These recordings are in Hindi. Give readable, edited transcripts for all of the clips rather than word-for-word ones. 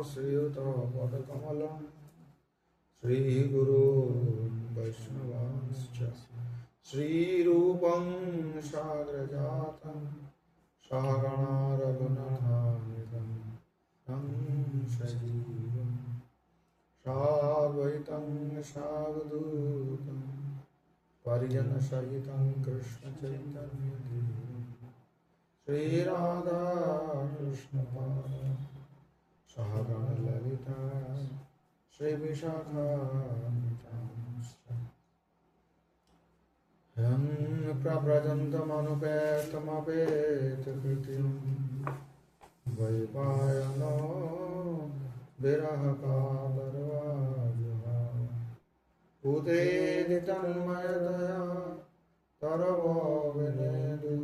श्रीयुतपदकमलं श्रीगुरो वैष्णवांश्च श्रीरूपं साग्रजातं सहगणा रघुनाथान्वितं तं सजीवं साद्वैतं सावधूतं परिजनसहितं कृष्णचैतन्यदेवं श्रीराधाकृष्णपादान् सहगण ललिता श्रीविशाखान्वितांश्च यं प्रव्रजन्तमनुपेतमपेतकृतिं द्वैपायनो विरहकातर्वाजुहाव उदेदितन्मयतया तरवो विनेदु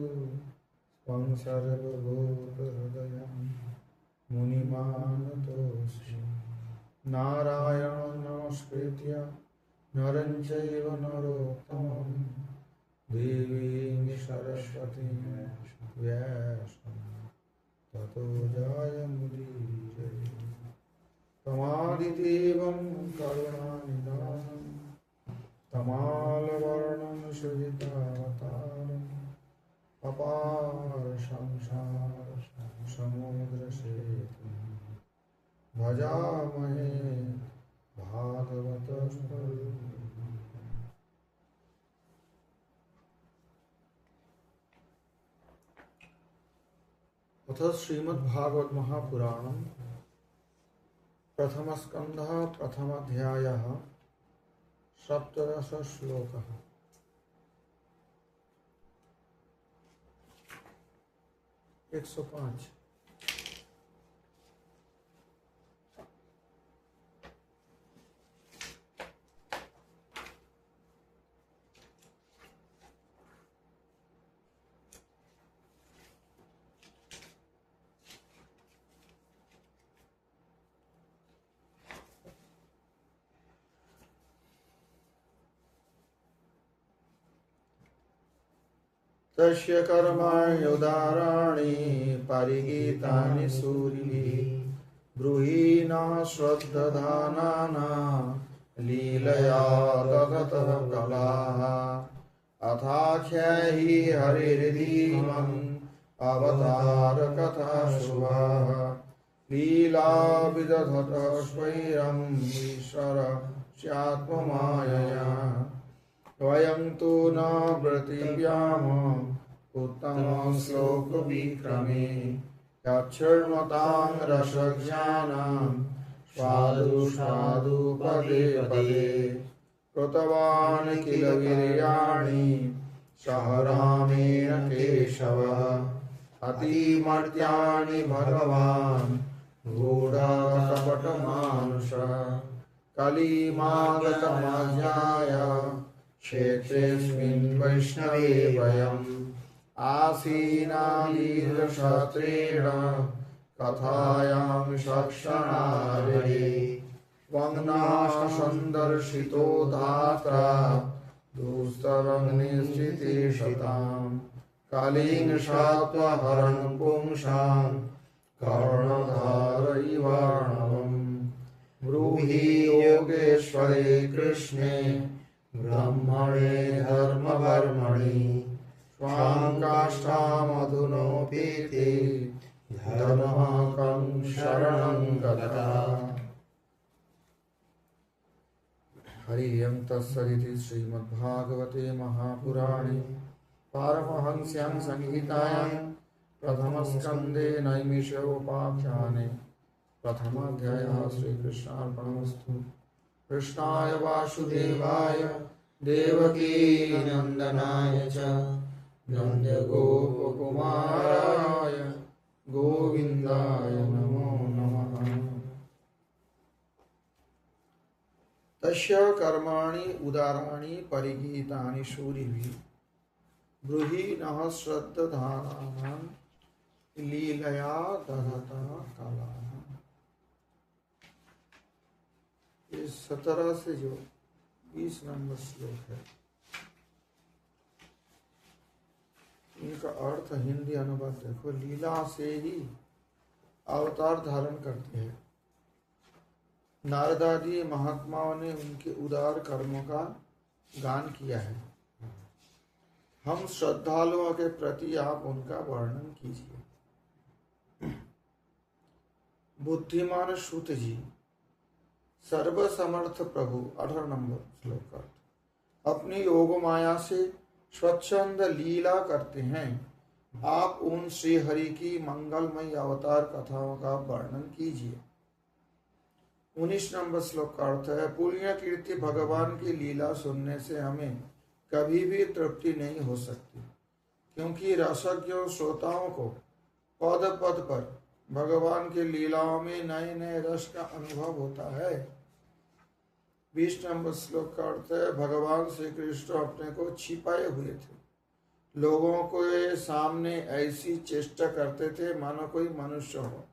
त्वं सर्वभूतहृदयं मुनिमानतोऽस्मि नारायणं नमस्कृत्य नरं चैव नरोत्तमं देवीं सरस्वतीं व्यासं ततो जयमुदीरये तमादिदेवं करुणानिधानं तमालवर्णं सुवितावतारम् अपार संसार समुद्र सेतु भजामहे भागवत अथ श्रीमद्भागवत महापुराणं प्रथम स्कंधः प्रथम अध्यायः सप्तदश श्लोकः। 105 तस्य कर्माण्युदाराणि परिगीतानि सूरिभिः ब्रूहीणा श्रद्धधानाना लीलया दधतः कलाः अथाख्याहि हरिर्धीमम् अवतार कथा शुभाः लीला विदधतः स्वैरम् ईश्वर स्यात्ममायया वयं तु न प्रतिव्याम उत्तम श्लोक विक्रमे यच्छृण्वतां रसज्ञानं स्वादु स्वादु पदे पदे कृतवान् किल वीर्याणि सह रामेण केशवः अतिमर्त्यानि भगवान् गूढकपटमानुषः कलिमागतमाज्ञाय क्षेत्रेऽस्मिन् वैष्णवे वयम् आसीना दीर्घशास्त्रेण कथायां सक्षणारे वङ्नाशसन्दर्शितो धात्रा दुस्तरग्निस्थिते शतां कलिङ्गशात्वहरन् पुंसां कर्णधारैवार्णवम् ब्रूहि योगेश्वरे कृष्णे ब्रह्मणे धर्मवर्मणि स्वां काष्ठामधुनोपेते धर्मकं शरणं गता। हरियं तत्सदिति श्रीमद्भागवते महापुराणे पारमहंस्यां संहितायां प्रथमस्कन्धे नैमिषोपाख्याने प्रथमाध्यायः श्रीकृष्णार्पणमस्तु। कृष्णाय वासुदेवाय देवकी नंदनाय च नन्दगोपकुमाराय गोविन्दाय नमो नमः। तस्य कर्माणि उदाराणि परिगीतानि शूरिभिः ब्रूहीणः श्रद्धधानानां लीलया दधतः कलाः। 17 से जो 20 नंबर श्लोक है, इनका अर्थ हिंदी अनुवाद देखो। लीला से ही अवतार धारण करते हैं। नारदादि महात्माओं ने उनके उदार कर्मों का गान किया है। हम श्रद्धालुओं के प्रति आप उनका वर्णन कीजिए। बुद्धिमान सूत जी, सर्वसमर्थ प्रभु 18 नंबर श्लोक का अपनी योग माया से स्वच्छंद लीला करते हैं। आप उन श्री हरि की मंगलमय अवतार कथाओं का वर्णन कीजिए। 19 नंबर श्लोक का अर्थ है, पुण्य कीर्ति भगवान की लीला सुनने से हमें कभी भी तृप्ति नहीं हो सकती, क्योंकि रसज्ञों श्रोताओं को पद पद पर भगवान की लीलाओं में नए नए रस का अनुभव होता है। 20 नंबर श्लोक का अर्थ है, भगवान श्री कृष्ण अपने को छिपाए हुए थे। लोगों के सामने ऐसी चेष्टा करते थे मानो कोई मनुष्य हो,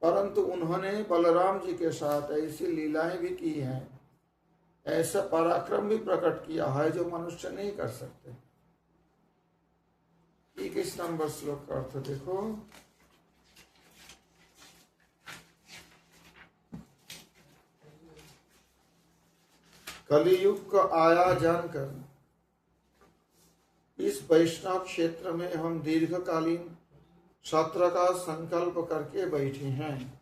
परंतु उन्होंने बलराम जी के साथ ऐसी लीलाएं भी की हैं, ऐसा पराक्रम भी प्रकट किया है जो मनुष्य नहीं कर सकते। 21 नंबर श्लोक का अर्थ देखो, कलियुग का आया जानकर इस वैष्णव क्षेत्र में हम दीर्घकालीन सत्र का संकल्प करके बैठे हैं।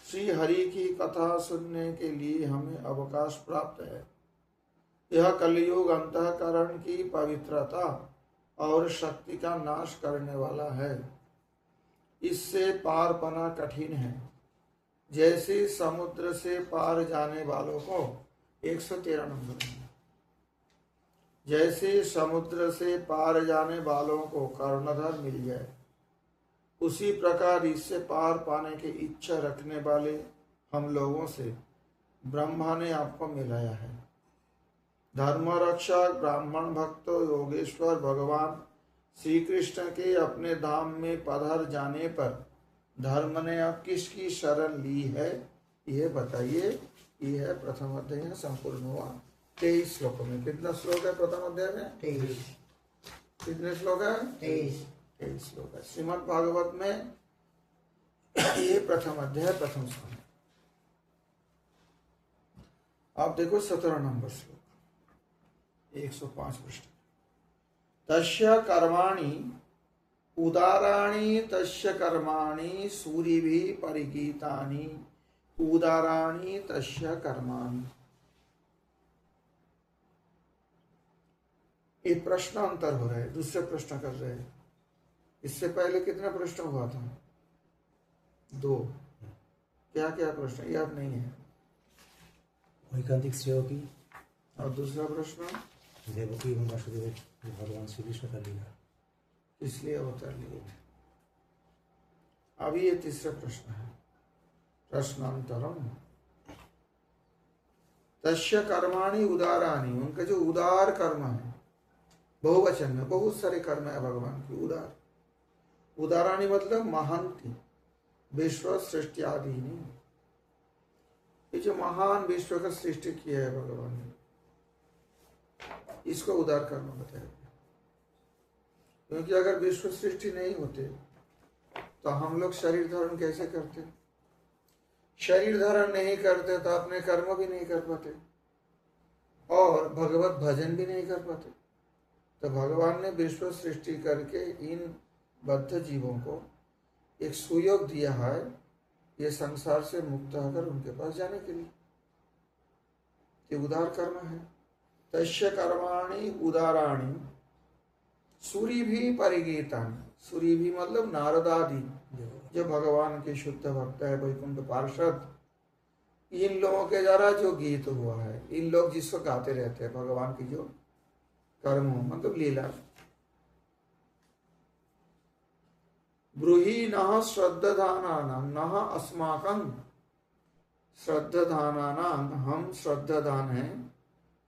श्री हरि की कथा सुनने के लिए हमें अवकाश प्राप्त है। यह कलियुग अंतःकरण की पवित्रता और शक्ति का नाश करने वाला है। इससे पार पाना कठिन है। जैसे समुद्र से पार जाने वालों को 113 नंबर, जैसे समुद्र से पार जाने वालों को कर्णधार मिल जाए, उसी प्रकार इससे पार पाने की इच्छा रखने वाले हम लोगों से ब्रह्मा ने आपको मिलाया है। धर्म रक्षक ब्राह्मण भक्त योगेश्वर भगवान श्री कृष्ण के अपने धाम में पधार जाने पर धर्म ने अब किसकी शरण ली है, यह बताइए। यह है प्रथम अध्याय संपूर्ण हुआ 23 श्लोकों में। कितना श्लोक है प्रथम अध्याय में? 23। कितने श्लोक है? 23 श्लोक है। श्रीमद् भागवत में ये प्रथम अध्याय प्रथम श्लोक। आप देखो 17 नंबर श्लोक 105 पृष्ठ। तस्य कर्माणि उदाराणि तस्य कर्माणि सूरिभिः परिगीतानि उदाराणि तस्य कर्माणि। एक प्रश्न अंतर हो रहा है, दूसरे प्रश्न कर रहे हैं। इससे पहले कितना प्रश्न हुआ था? 2। क्या क्या प्रश्न याद नहीं है? वैकांतिक श्रेय की और दूसरा प्रश्न देवकी एवं वासुदेव भगवान श्री कृष्ण का लीला इसलिए अवतार लिए थे। अभी ये तीसरा प्रश्न है। प्रश्नांतरम तस्य कर्माणि उदाराणि, उनका जो उदार कर्म है, बहुवचन में बहुत सारे कर्म है भगवान की उदार। उदाराणि मतलब महांति, विश्व सृष्टि आदि नहीं। ये जो महान विश्व का सृष्टि किया है भगवान ने, इसको उदार कर्म बताया। क्योंकि अगर विश्व सृष्टि नहीं होते तो हम लोग शरीर धारण कैसे करते? शरीर धारण नहीं करते तो अपने कर्म भी नहीं कर पाते और भगवत भजन भी नहीं कर पाते। तो भगवान ने विश्व सृष्टि करके इन बद्ध जीवों को एक सुयोग दिया है, ये संसार से मुक्त होकर उनके पास जाने के लिए। ये उदार कर्म है। तस्य कर्माणि उदाराणि सूरी भी परिगीतानि। सूरी भी मतलब नारदादि जो भगवान के शुद्ध भक्त है, वैकुंठ पार्षद, इन लोगों के द्वारा जो गीत हुआ है, इन लोग जिसको गाते रहते हैं भगवान की जो कर्म मतलब लीला। ब्रूहि नः श्रद्धानानां नः अस्माकं श्रद्धानानां, हम श्रद्धादान हैं,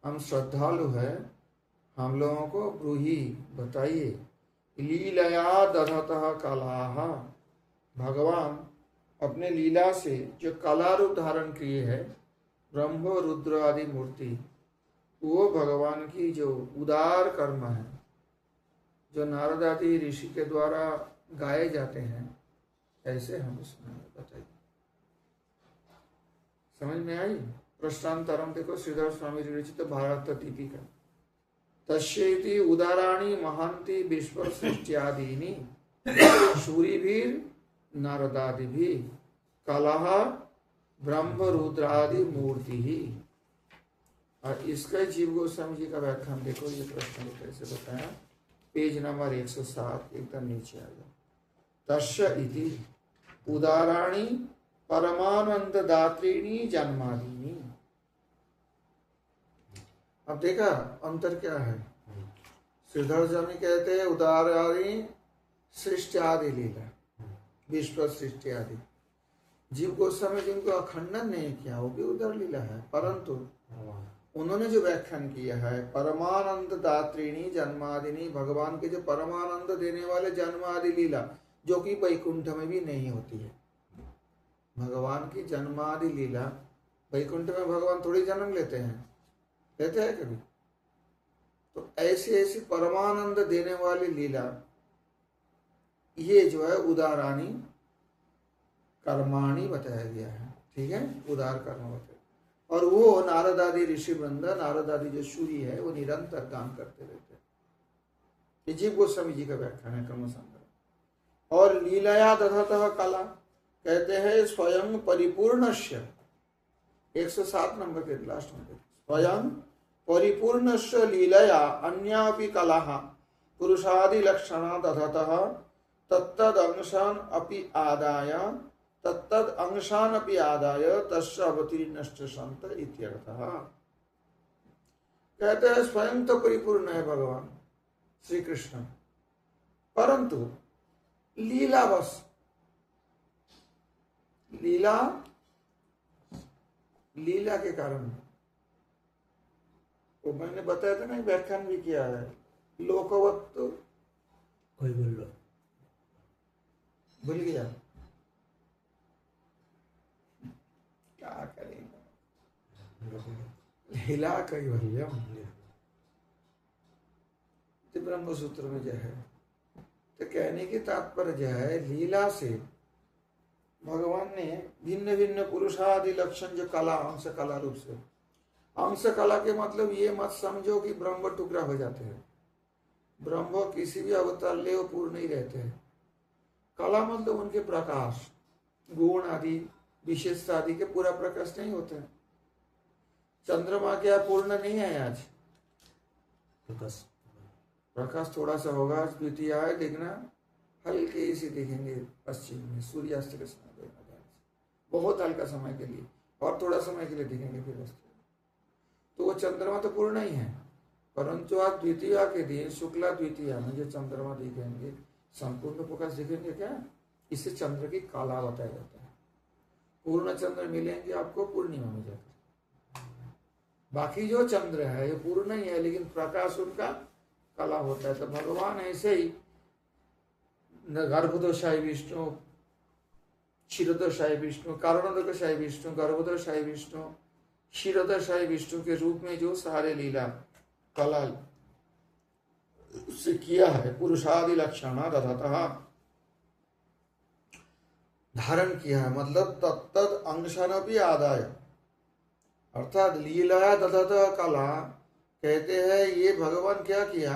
हम श्रद्धालु हैं, हम लोगों को ब्रूहि बताइए। लीलया दधतः कलाः, भगवान अपने लीला से जो कला रूप धारण किए है, ब्रह्म रुद्र आदि मूर्ति, वो भगवान की जो उदार कर्म है, जो नारद आदि ऋषि के द्वारा गाए जाते हैं, कैसे हम उसमें बताइए, समझ में आई? प्रश्नांतरम देखो, श्रीधर स्वामी विरचित भारत दीपिका, तस्येति उदाराणि महांति विश्व सृष्ट्यादीनि शूरिभिर नारदादिभि कलह ब्रह्म रुद्रादि मूर्ति ही। और इसका जीव गोस्वामी जी का व्याख्यान देखो, ये प्रश्न कैसे बताया, पेज नंबर 107 एकदम नीचे आ जाओ। तस्य इति उदाराणि परमानंद दात्रीणी जन्मादीनि। अब देखा अंतर क्या है, श्रीधर स्वामी कहते हैं उदाराणि सृष्टि आदि लीला, विश्व सृष्टि आदि। जीव गोस्वामी जिनको अखंडन नहीं किया वो भी उदार लीला है, परंतु उन्होंने जो व्याख्यान किया है परमानंद दात्रीणी जन्मादिनी, भगवान के जो परमानंद देने वाले जन्मादि लीला, जो कि वैकुंठ में भी नहीं होती है। भगवान की जन्मादि लीला, वैकुंठ में भगवान थोड़ी जन्म लेते हैं, लेते हैं कभी? तो ऐसी ऐसी परमानंद देने वाली लीला, ये जो है उदाराणी कर्माणी बताया गया है, ठीक है, उदार कर्म बताया। और वो नारद आदि ऋषि वृंद, नारद आदि जो सूर्य है वो निरंतर गान करते रहते हैं। ये जीव गोस्वामी जी का व्याख्यान है कर्म संग्रह। और लीलाया दधतः कला, कहते हैं स्वयं परिपूर्णस्य, 107 नंबर के लास्ट में, स्वयं परिपूर्णस्य लीलया अन्यापि कलाः पुरुषादि लक्षणा दधतः तत्तद अंशान अपि आदाय तत्तद अंशान अपि आदाय तस्य अवतीर्णश्च संत इत्यर्थः। कहते हैं स्वयं तो परिपूर्ण है भगवान श्री कृष्ण, परंतु लीला बस, लीला के कारण, वो मैंने बताया था ना, व्याख्यान भी किया है, लोकवत कोई बोल लो, भूल गया, क्या करेंगे, लीला कैवल्यम, ब्रह्म सूत्र में जो है। तो कहने की तात्पर्य जो है, लीला से भगवान ने भिन्न भिन्न पुरुषादि लक्षण, जो कला, अंश कला रूप से, अंश कला के मतलब ये मत समझो कि ब्रह्म टुकड़ा हो जाते हैं। ब्रह्म किसी भी अवतार ले वो पूर्ण नहीं रहते हैं। कला मतलब उनके प्रकाश, गुण आदि, विशेषता आदि के पूरा प्रकाश नहीं होते हैं। चंद्रमा क्या पूर्ण नहीं है आज? प्रकाश थोड़ा सा होगा, द्वितीय है, देखना हल्के से दिखेंगे पश्चिम में, सूर्यास्त के समय, बहुत हल्का समय के लिए, और थोड़ा समय के लिए दिखेंगे फिर अस्त। तो वो चंद्रमा तो पूर्ण ही है, परंतु आज द्वितीया के दिन, शुक्ला द्वितीया में जो चंद्रमा दिखेंगे, संपूर्ण प्रकाश दिखेंगे क्या? इससे चंद्र की काला बताया जाता है। पूर्ण चंद्र मिलेंगे आपको पूर्णिमा में जाकर। बाकी जो चंद्र है ये पूर्ण ही है, लेकिन प्रकाश उनका काला होता है। तो भगवान ऐसे ही गर्भदोषाई विष्णु, क्षीरोदशाई विष्णु, कारणोदशाई विष्णु, गर्भदोषाई विष्णु, क्षीरोदशाई विष्णु के रूप में जो सारे लीला कला उससे किया है, पुरुषादि लक्षण दधतः धारण किया है, मतलब तत्तद अंशन भी आदाय, अर्थात लीला दधतः कला, कहते हैं ये भगवान क्या किया,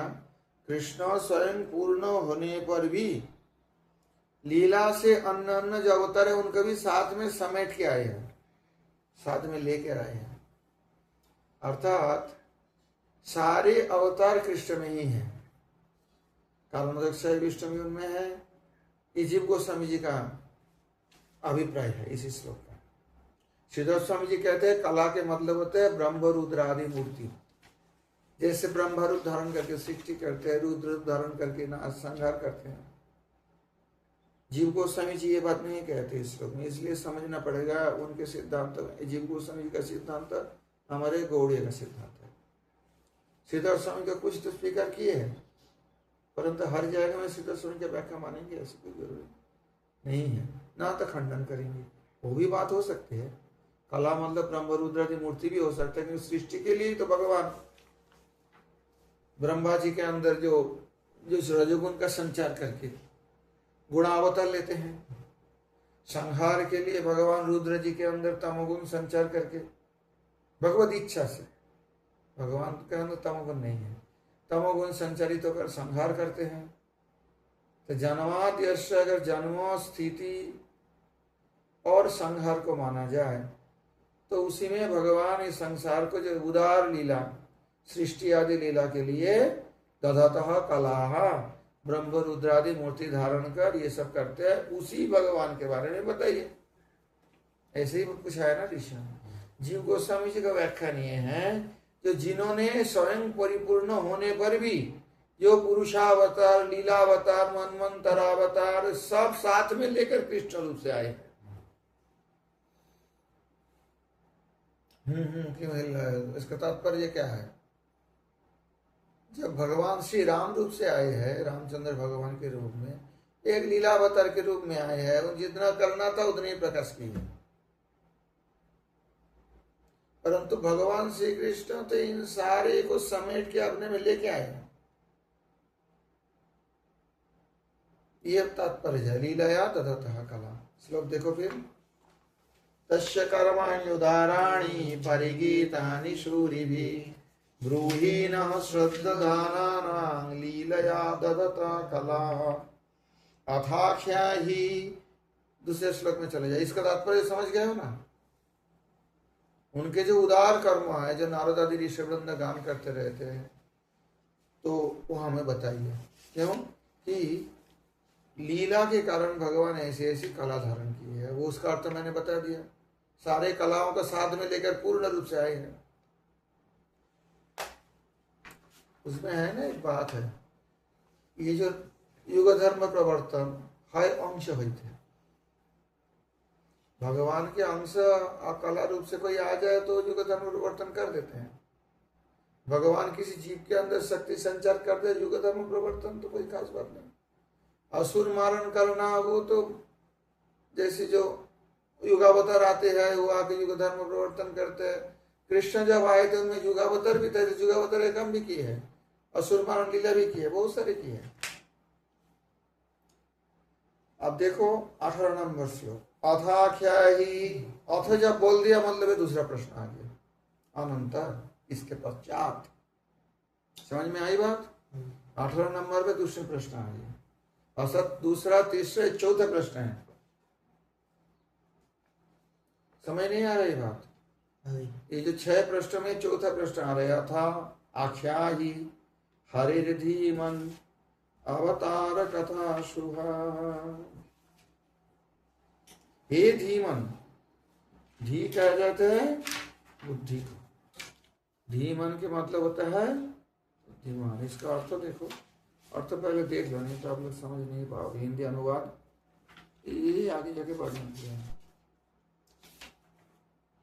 कृष्ण स्वयं पूर्ण होने पर भी लीला से अन्य अन्य जो अवतार है उनको भी साथ में समेट के आए हैं, साथ में लेकर आए हैं। अर्थात सारे अवतार कृष्ण में ही है। कारणोदक्षाय विष्णु भी उनमें है। ये जीव गोस्वामी जी का अभिप्राय है इसी श्लोक का। श्रीधर स्वामी जी कहते हैं कला के मतलब होते हैं ब्रह्म रुद्र आदि मूर्ति। जैसे ब्रह्म रूप धारण करके सृष्टि करते हैं, रुद्र रूप धारण करके संहार करते हैं। जीव गोस्वामी जी ये बात नहीं कहते इस श्लोक में, इसलिए समझना पड़ेगा उनके सिद्धांत में। जीव गोस्वामी जी का सिद्धांत हमारे गौड़ीय का सिद्धांत है। श्रीधर स्वामी का कुछ तो स्वीकार किए हैं, परंतु हर जगह में श्रीधर स्वामी की व्याख्या मानेंगे ऐसी कोई जरूरी नहीं है, ना तो खंडन करेंगे। वो भी बात हो सकती है, कला मतलब ब्रह्म रुद्र की मूर्ति भी हो सकता है, क्योंकि सृष्टि के लिए तो भगवान ब्रह्मा जी के अंदर जो रजोगुण का संचार करके गुणावतार लेते हैं। संहार के लिए भगवान रुद्र जी के अंदर तमोगुण संचार करके, भगवत इच्छा से, भगवान के अंदर तमोगुण नहीं है, तमोगुण संचारित होकर संहार करते हैं। तो जन्माद्यस्य अगर जन्म, स्थिति और संहार को माना जाए तो उसी में भगवान इस संसार को जो उदार लीला, सृष्टि आदि लीला के लिए दधतः कलाह, ब्रह्म रुद्रादि मूर्ति धारण कर ये सब करते हैं, उसी भगवान के बारे में बताइए। ऐसे ही कुछ है ना ऋषि। जीव गोस्वामी जी का व्याख्यान ये है, जो जिन्होंने स्वयं परिपूर्ण होने पर भी जो पुरुषावतार, लीलावतार, मनमंतरावतार सब साथ में लेकर कृष्ण रूप से आए। क्यों हिल रहा है? इसका तात्पर्य क्या है? जब भगवान श्री राम रूप से आए हैं, रामचंद्र भगवान के रूप में, एक लीलावतार के रूप में आए हैं, और जितना करना था उतने ही प्रकाश किए। परंतु भगवान श्री कृष्ण तो इन सारे को समेट के अपने में लेके आए हैं। यह तात्पर्य है लीलाया तदतः कला। श्लोक देखो फिर, तस्य कर्माणि उदाराणि परिगीतानि शूरिभिः ब्रूहि नः श्रद्धानानां लीलया ददता कला अथाख्या ही। दूसरे श्लोक में चले जाए। इसका तात्पर्य समझ गए हो ना? उनके जो उदार कर्म है, जो नारद आदि ऋषि वृंद गान करते रहते हैं, तो वो हमें बताइए क्यों कि लीला के कारण भगवान ऐसी ऐसी कला धारण की है। वो उसका अर्थ मैंने बता दिया। सारे कलाओं का साथ में लेकर पूर्ण रूप से आए हैं। उसमें है ना एक बात है, ये जो युग धर्म प्रवर्तन है अंश होते हैं। भगवान के अंश कला रूप से कोई आ जाए तो युग धर्म प्रवर्तन कर देते हैं। भगवान किसी जीव के अंदर शक्ति संचार कर दे, युग धर्म प्रवर्तन तो कोई खास बात नहीं। असुर मारण करना हो तो जैसे जो युगावतार आते हैं वो आके युग धर्म प्रवर्तन करते हैं। कृष्ण जब आए थे उनमें युगावतार भी थे, युगावतार एक काम भी किए है, असुर मारण लीला भी की है, बहुत सारे की है। अब देखो 18 नंबर श्लोक, अथाख्या ही। अथ जब बोल दिया मतलब दूसरा प्रश्न आ गया, अनंतर, इसके पश्चात। समझ में आई बात? 18 नंबर पे दूसरे प्रश्न आ गया। असत दूसरा, तीसरा, चौथा प्रश्न है। समझ नहीं आ रही बात? ये जो 6 प्रश्न में चौथा प्रश्न आ रहा था, आख्या ही हरिर्धीमन अवतार कथा शुभा। हे धीमन, धी कह जाते हैं बुद्धि को। धीमन के मतलब होता है बुद्धिमान। इसका अर्थ देखो, अर्थ पहले देख लो, नहीं तो आप लोग समझ नहीं पाओगे। हिंदी अनुवाद ये आगे जाके पढ़ना है।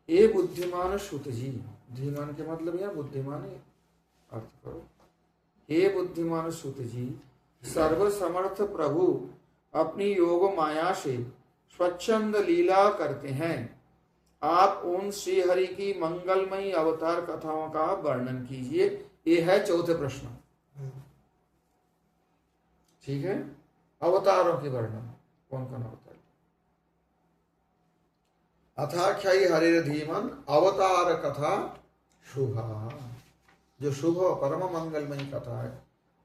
ये बुद्धिमान सुत जी, धीमान के मतलब यहाँ बुद्धिमान है, अर्थ करो। हे बुद्धिमान सुत जी, सर्व समर्थ प्रभु अपनी योग माया से स्वच्छंद लीला करते हैं। आप उन श्री हरि की मंगलमयी अवतार कथाओं का वर्णन कीजिए। ये है चौथे प्रश्न। ठीक है, अवतारों के वर्णन, कौन कौन अवतार। अथाख्यायी हरिर धीमन अवतार कथा शुभा, जो शुभ परम मंगलमयी कथा है,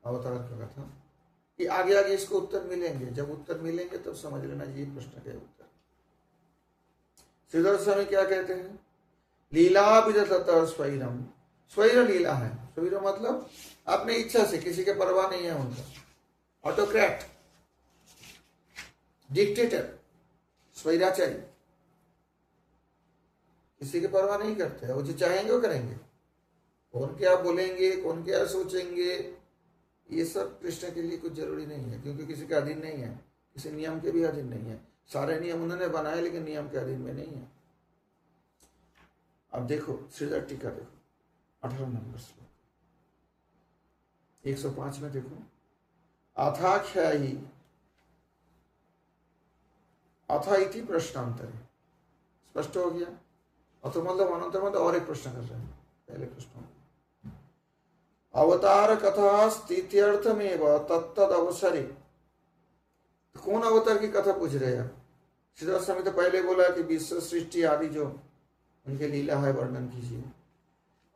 अवतार की कथा। ये आगे आगे इसको उत्तर मिलेंगे। जब उत्तर मिलेंगे तब समझ लेना ये प्रश्न के उत्तर। श्रीधर स्वामी क्या कहते हैं? लीला विदत स्वैरम, स्वैर लीला है। स्वैर मतलब अपनी इच्छा से, किसी के परवाह नहीं है उनका। ऑटोक्रेट, डिक्टेटर, स्वैराचारी, किसी की परवाह नहीं करते हैं। वो जो चाहेंगे वो करेंगे। कौन क्या बोलेंगे, कौन क्या सोचेंगे, ये सब कृष्ण के लिए कुछ जरूरी नहीं है, क्योंकि किसी के अधीन नहीं है, किसी नियम के भी अधीन नहीं है। सारे नियम उन्होंने बनाए लेकिन नियम के अधीन में नहीं है। अब देखो श्रीधर टीका देखो, 18 नंबर श्लोक 105 में देखो, अथाख्यायी अथा इति प्रश्नांतर। स्पष्ट हो गया? अथ मतलब अनंतर मतलब और एक प्रश्न कर रहे हैं। पहले प्रश्न अवतार कथा स्थित्यर्थमेव तत्तद अवसरे। कौन अवतार की कथा पूछ रहे हैं? श्रीधर स्वामी तो पहले बोला कि विश्व सृष्टि आदि जो उनके लीला है वर्णन कीजिए।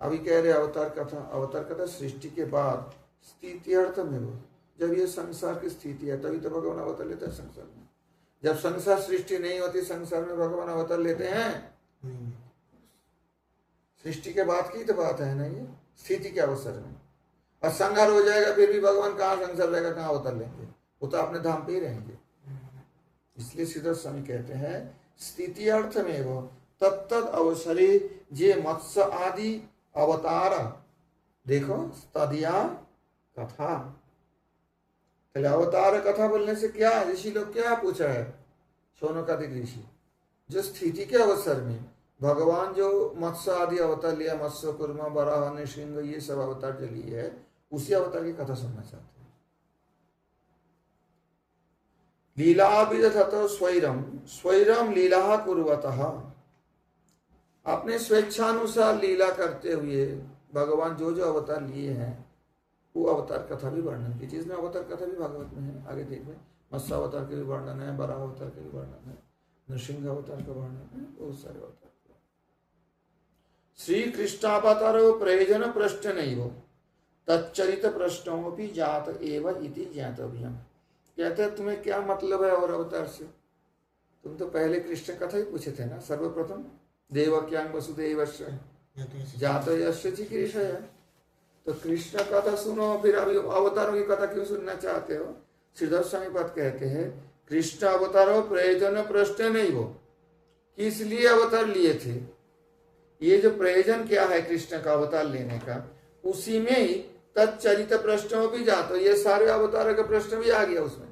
अभी कह रहे अवतार कथा। अवतार कथा सृष्टि के बाद स्थिति अर्थ में वो, जब ये संसार की स्थिति है तभी तो भगवान अवतार लेते हैं संसार में। जब संसार सृष्टि नहीं होती संसार में भगवान अवतार लेते हैं? सृष्टि के बाद की तो बात है ना, ये स्थिति के अवसर में। और संहार हो जाएगा फिर भी भगवान कहाँ संसार रहेगा, कहाँ अवतार लेंगे? वो तो अपने धाम पे ही रहेंगे। इसलिए श्रीधर स्वामी कहते हैं स्थिति अर्थ में वो तत्त अवसरे जे मत्स्य आदि अवतार, देखो तदिया कथा। पहले अवतार कथा बोलने से क्या ऋषि लोग क्या पूछा है? शौनकादिक ऋषि, जो स्थिति के अवसर में भगवान जो मत्स्य आदि अवतार लिया, मत्स्य कुर्मा बराह नृसिंह ये सब अवतार जो लिए है, उसी अवतार की कथा सुनना चाहते हैं। लीला विदधत स्वैरम स्वैरम लीला कुर्वतः, अपने स्वेच्छानुसार लीला करते हुए भगवान जो जो अवतार लिए हैं वो अवतार कथा भी वर्णन की। जिसमें अवतार कथा भी भागवत में है, आगे देखिए। मत्स्य अवतार के भी वर्णन है, बराह अवतार के भी वर्णन है, नृसिंह अवतार का वर्णन है, बहुत सारे अवतार। श्री कृष्णावतारो प्रयोजन प्रश्न नहीं हो तच्चरित प्रश्नों भी जात एव इति ज्ञातव्यम। कहते हैं तुम्हें क्या मतलब है और अवतार से? तुम तो पहले कृष्ण कथा ही पूछे थे ना। सर्वप्रथम देवक्यां वसुदेवस्य जात यस्य चिकीर्षया। तो कृष्ण कथा सुनो, फिर अभी अवतारों की कथा क्यों सुनना चाहते हो? श्रीधर स्वामी पद कहते हैं कृष्ण अवतारो प्रयोजन प्रश्न नहीं हो, किस लिए अवतार लिए थे, ये जो प्रयोजन क्या है कृष्ण का अवतार लेने का, उसी में ही तच्चरित प्रश्नों भी जाते, ये सारे अवतारों का प्रश्न भी आ गया उसमें।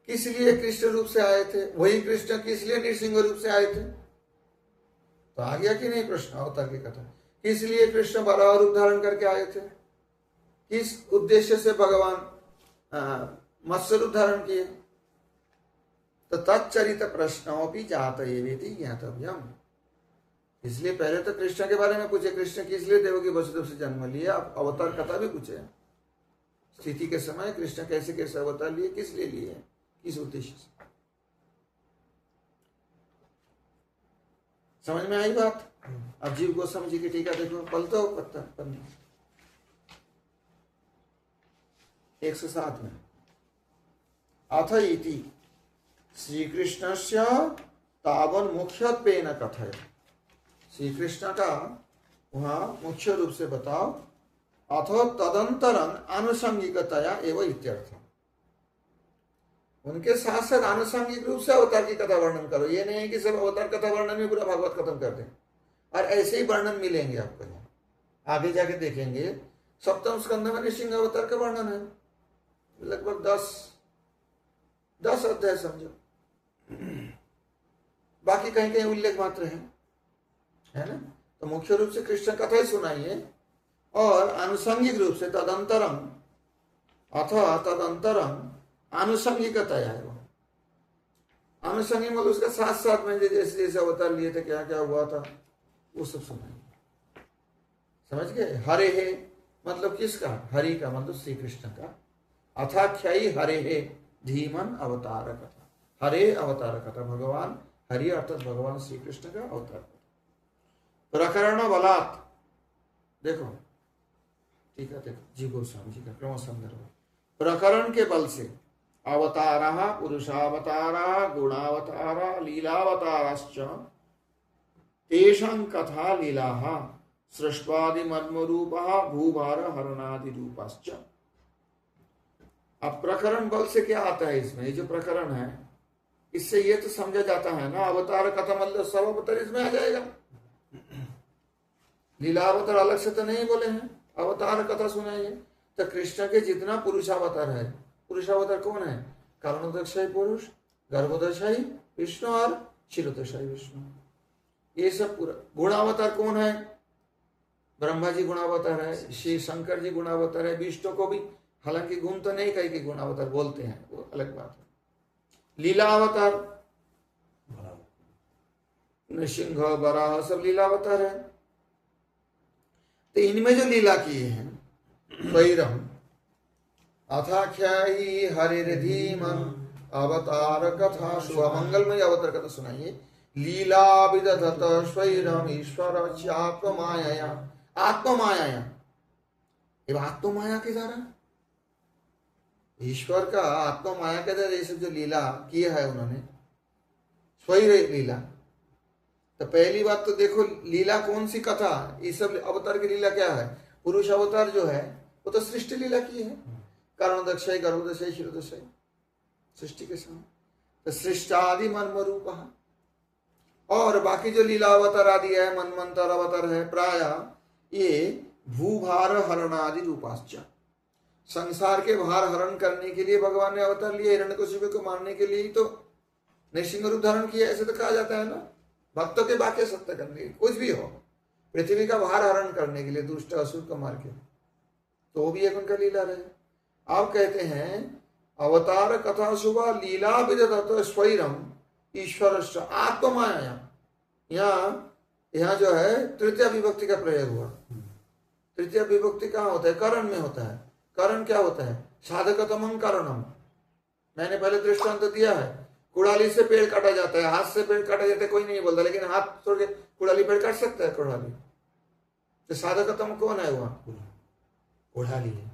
किस लिए कृष्ण रूप से आए थे, वही कृष्ण किस लिए नृसिंह रूप से आए थे, तो आ गया कि नहीं प्रश्न अवतार की कथा। किस लिए कृष्ण बराह रूप धारण करके आए थे, किस उद्देश्य से भगवान मत्स्य रूप धारण किए, तो तच्चरित प्रश्नों भी जात एवेति ज्ञातव्यम। इसलिए पहले तो कृष्ण के बारे में पूछे, कृष्ण किस लिए देवकी वसुदेव से जन्म लिया, अब अवतार कथा भी पूछे। स्थिति के समय कृष्ण कैसे कैसे अवतार लिए, किस लिए लिए, किस उद्देश्य से। समझ में आई बात? अब जीव गोस्वामी जी की टीका देखो, पलतो हो पत्ता पन्ना 107 में। अथ इति श्री कृष्णस्य तावन मुख्यत्वेन कथय। श्री कृष्ण का वहां मुख्य रूप से बताओ। अथो तदंतरं आनुषंगिकतया एवं इत्यर्थ। उनके साथ साथ आनुषंगिक रूप से अवतार की कथा वर्णन करो। ये नहीं है कि सब अवतार कथा वर्णन में पूरा भागवत खत्म कर दें। और ऐसे ही वर्णन मिलेंगे आपको, आगे जाके देखेंगे। सप्तम स्कंध में नृसिंह अवतार का वर्णन है, लगभग 10 अध्याय समझो। बाकी कहीं कहीं उल्लेख मात्र है ना। तो मुख्य रूप से कृष्ण कथा ही सुनाइए, और आनुषंगिक रूप से तदंतरम अथवा तदंतरम आनुषंगिकतया है। वो आनुषंगिक मतलब उसका साथ साथ में जैसे जैसे अवतार लिए थे, क्या क्या हुआ था, वो सब सुनाइए। समझ गए? हरे हे मतलब किसका? हरि का मतलब श्री कृष्ण का। अथाख्यायी हरे हे धीमन अवतार कथा। हरे अवतार कथा, भगवान हरि अर्थात भगवान श्री कृष्ण का अवतार कथा। प्रकरण बलात्, देखो ठीक है, देखो जी गोस्वामी जी का क्रम संदर्भ। प्रकरण के बल से अवतारा पुरुषावतारा गुणावतारा लीलावताराश्च तेषां कथा लीलाः सृष्टादि मर्मरूपः भूभार हरणादि रूपाश्च। अब प्रकरण बल से क्या आता है इसमें? ये जो प्रकरण है इससे ये तो समझा जाता है ना, अवतार कथा मतलब सब अवतार इसमें आ जाएगा। लीलावतार अलग से तो नहीं बोले हैं, अवतार कथा सुनाइए। तो कृष्ण के जितना पुरुषावतार है, पुरुषावतार कौन है? कारणोदकशाही पुरुष, गर्भोदकशाही विष्णु और क्षीरोदकशाही विष्णु, ये सब पूरा। गुणावतार कौन है? ब्रह्मा जी गुणावतार है, श्री शंकर जी गुणावतार है, विष्णु को भी हालांकि गुण तो नहीं कहीं के गुणावतार बोलते हैं, वो अलग बात है। लीलावतार नृसिंह बराह सब लीलावतार है। तो इनमें जो लीला किए हैं, वैरम अथाख्यायी हरिर्धीमं अवतार कथा शुभ, मंगलमय अवतार कथा सुनाइए। लीला विदधत स्वैरम ईश्वर आत्ममाया, आत्ममाया, ये आत्ममाया के द्वारा, ईश्वर का आत्ममाया के द्वारा ये सब जो लीला किया है उन्होंने, स्वैर लीला। तो पहली बात तो देखो लीला कौन सी कथा, ये सब अवतार की लीला क्या है? पुरुष अवतार जो है वो तो सृष्टि लीला की है, कारणोदक्षय गर्भोदक्षय क्षीरोदक्षय, सृष्टि के समय तो सृष्टादि मर्म रूप। और बाकी जो लीला अवतार आदि है, मनमंत्र अवतार है, प्राय ये भूभार हरणादि रूपाश्च, संसार के भार हरण करने के लिए भगवान ने अवतार लिए। हिरण्यकशिपु को मारने के लिए ही तो नृसिंह रूप धारण किया, ऐसे तो कहा जाता है ना, भक्तों के वाक्य सत्य करने के लिए, कुछ भी हो, पृथ्वी का भार हरण करने के लिए दुष्ट असुर को मार के, तो वो भी एक उनका लीला रहे। आप कहते हैं अवतार कथा शुभ लीला विदधत स्वैरम ईश्वर आत्ममाया, यहाँ जो है तृतीय विभक्ति का प्रयोग हुआ। तृतीय विभक्ति कहाँ होता है? करण में होता है। करण क्या होता है? साधकतमं कारणम। मैंने पहले दृष्टांत दिया है, कुड़ाली से पेड़ काटा जाता है, हाथ से पेड़ काटा जाता है कोई नहीं बोलता, लेकिन हाथ छोड़ के कुड़ाली पेड़ काट सकता है कुड़ाली। तो साधकतम कौन है? वहां कुड़ाली है।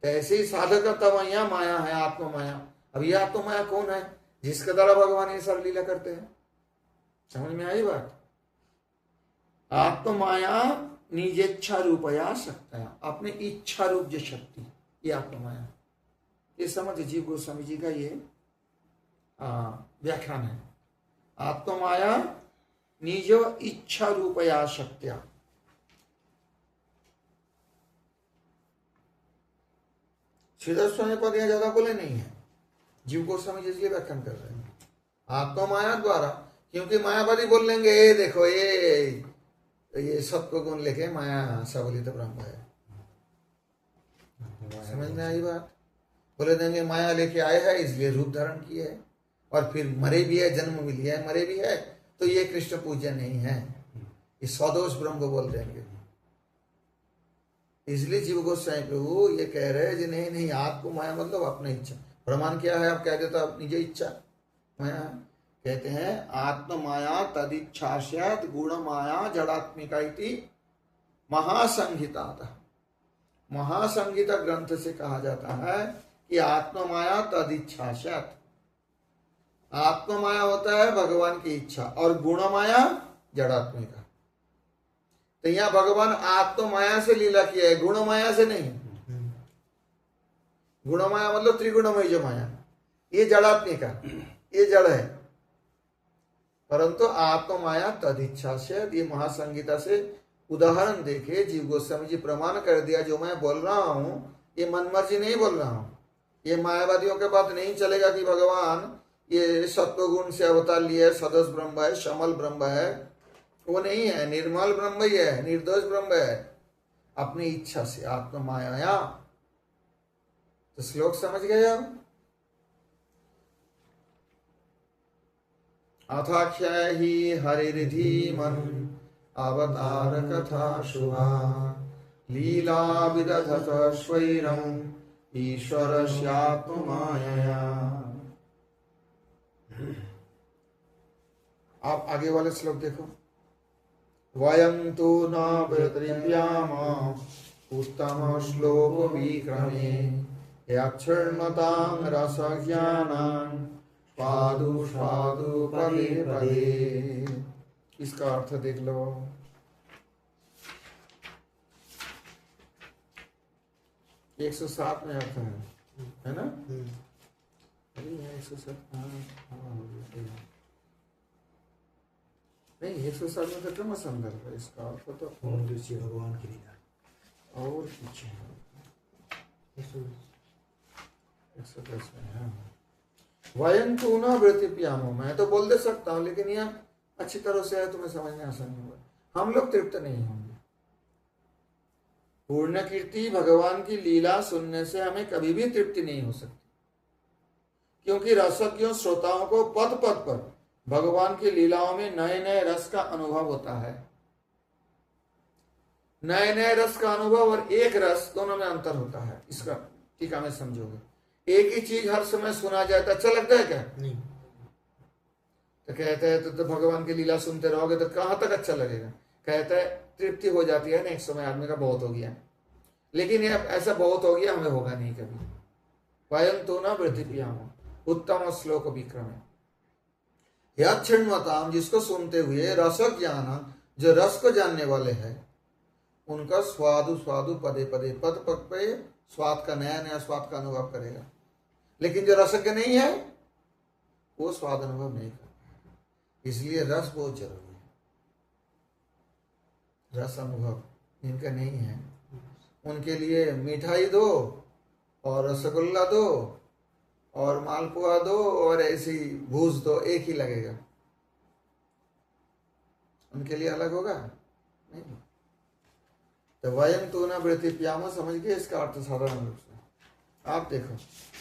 तो ऐसे ही साधकतम यहाँ माया है, आत्ममाया। अब यह आत्ममाया कौन है? जिसके द्वारा भगवान ये सब लीला करते हैं। समझ में आई बात? आत्ममाया निजेच्छा रूपया शक्तया, अपने इच्छा रूप जो शक्ति, ये आत्ममाया। ये समझ जीव गोस्वामी जी का ये व्याख्यान है। आत्ममाया निज इच्छा रूपया शक्त्या। श्रीधर स्वामी पद यहाँ ज्यादा बोले नहीं है, जीव गोस्वामी जी इसलिए व्याख्यान कर रहे हैं आत्ममाया द्वारा। क्योंकि मायावादी बोल लेंगे ये देखो ये सबको गुण लेके माया सबलित ब्रह्म है। समझ में आई बात? बोले देंगे माया लेके आए हैं इसलिए रूप धारण किए है, और फिर मरे भी है, जन्म भी लिया है, मरे भी है, तो ये कृष्ण पूज्य नहीं है, ये स्वदोष ब्रह्म को बोल देंगे। इसलिए जीव गोस्वामी प्रभु ये कह रहे हैं कि नहीं नहीं, आपको माया मतलब अपनी इच्छा। प्रमाण क्या है? आप कह देते हो निज इच्छा माया। कहते हैं आत्ममाया तदिच्छास्यात् गुण माया जड़ात्मिका इति महासंहिता। महासंहिता ग्रंथ से कहा जाता है कि आत्ममाया तदिच्छास्यात्, आत्ममाया होता है भगवान की इच्छा, और गुणमाया जड़ात्मिका। तो यहाँ भगवान आत्ममाया से लीला किया है, गुणमाया से नहीं। गुणमाया मतलब त्रिगुणमय जो माया, ये जड़ात्मिका, ये जड़ है। परंतु आत्ममाया तदिच्छा से, ये महासंगीता से उदाहरण देखे जीव गोस्वामी जी प्रमाण कर दिया। जो मैं बोल रहा हूं ये मनमर्जी नहीं बोल रहा हूं, ये मायावादियों के बात नहीं चलेगा कि भगवान ये सत्व गुण से अवतार लिए, सदस्य ब्रह्म है, शमल ब्रह्म है, वो नहीं है, निर्मल ब्रह्म ही है, निर्दोष ब्रह्म है, अपनी इच्छा से आत्ममाया। तो श्लोक समझ गए आप? अथाख्य ही हरिधीमन अवतार कथा शुभा लीला विदधत स्वैरम ईश्वरस्यात्ममायया। आप आगे वाले श्लोक देखो। वयं तु न प्रतिव्याम उत्तम श्लोक विक्रमे यक्षर्णतां रसज्ञानां स्वादु स्वादु पदे पदे। इसका अर्थ देख लो। एक 107 में अर्थ है ना? अरे 107 नहीं, 107 में तो क्रम संदर्भ है। इसका अर्थ तो रुचि भगवान की लीला और पीछे 110 में है। वयं तु न वृत्तिप्यामो, मैं तो बोल दे सकता हूँ, लेकिन यह अच्छी तरह से है, तुम्हें समझने आसान होगा। हम लोग तृप्त नहीं होंगे। पूर्ण कीर्ति भगवान की लीला सुनने से हमें कभी भी तृप्ति नहीं हो सकती, क्योंकि रसज्ञों श्रोताओं को पद पद पर भगवान की लीलाओं में नए नए रस का अनुभव होता है। नए नए रस का अनुभव और एक रस दोनों में अंतर होता है। इसका टीका में समझोगे। एक ही चीज हर समय सुना जाए तो अच्छा लगता है क्या? नहीं। तो कहते हैं तो भगवान की लीला सुनते रहोगे तो कहाँ तक अच्छा लगेगा? कहता है तृप्ति हो जाती है ना एक समय, आदमी का बहुत हो गया, लेकिन ये ऐसा बहुत हो गया हमें होगा नहीं कभी। वयं तो न वृद्धिप्याम उत्तम श्लोक विक्रम यक्षण्वताम, जिसको सुनते हुए रस ज्ञान, जो रस को जानने वाले हैं, उनका स्वादु स्वादु पदे पदे, पद पद पे स्वाद का नया नया स्वाद का अनुभव करेगा। लेकिन जो रसज्ञ नहीं है वो स्वाद अनुभव नहीं करता। इसलिए रस बहुत जरूरी है। रस अनुभव इनका नहीं है, उनके लिए मिठाई दो और रसगुल्ला दो और मालपुआ दो और ऐसी भूस दो, एक ही लगेगा। उनके लिए अलग होगा नहीं। तो वयम तो न वृत्ति प्यामा, समझ गए इसका अर्थ साधारण रूप से। आप देखो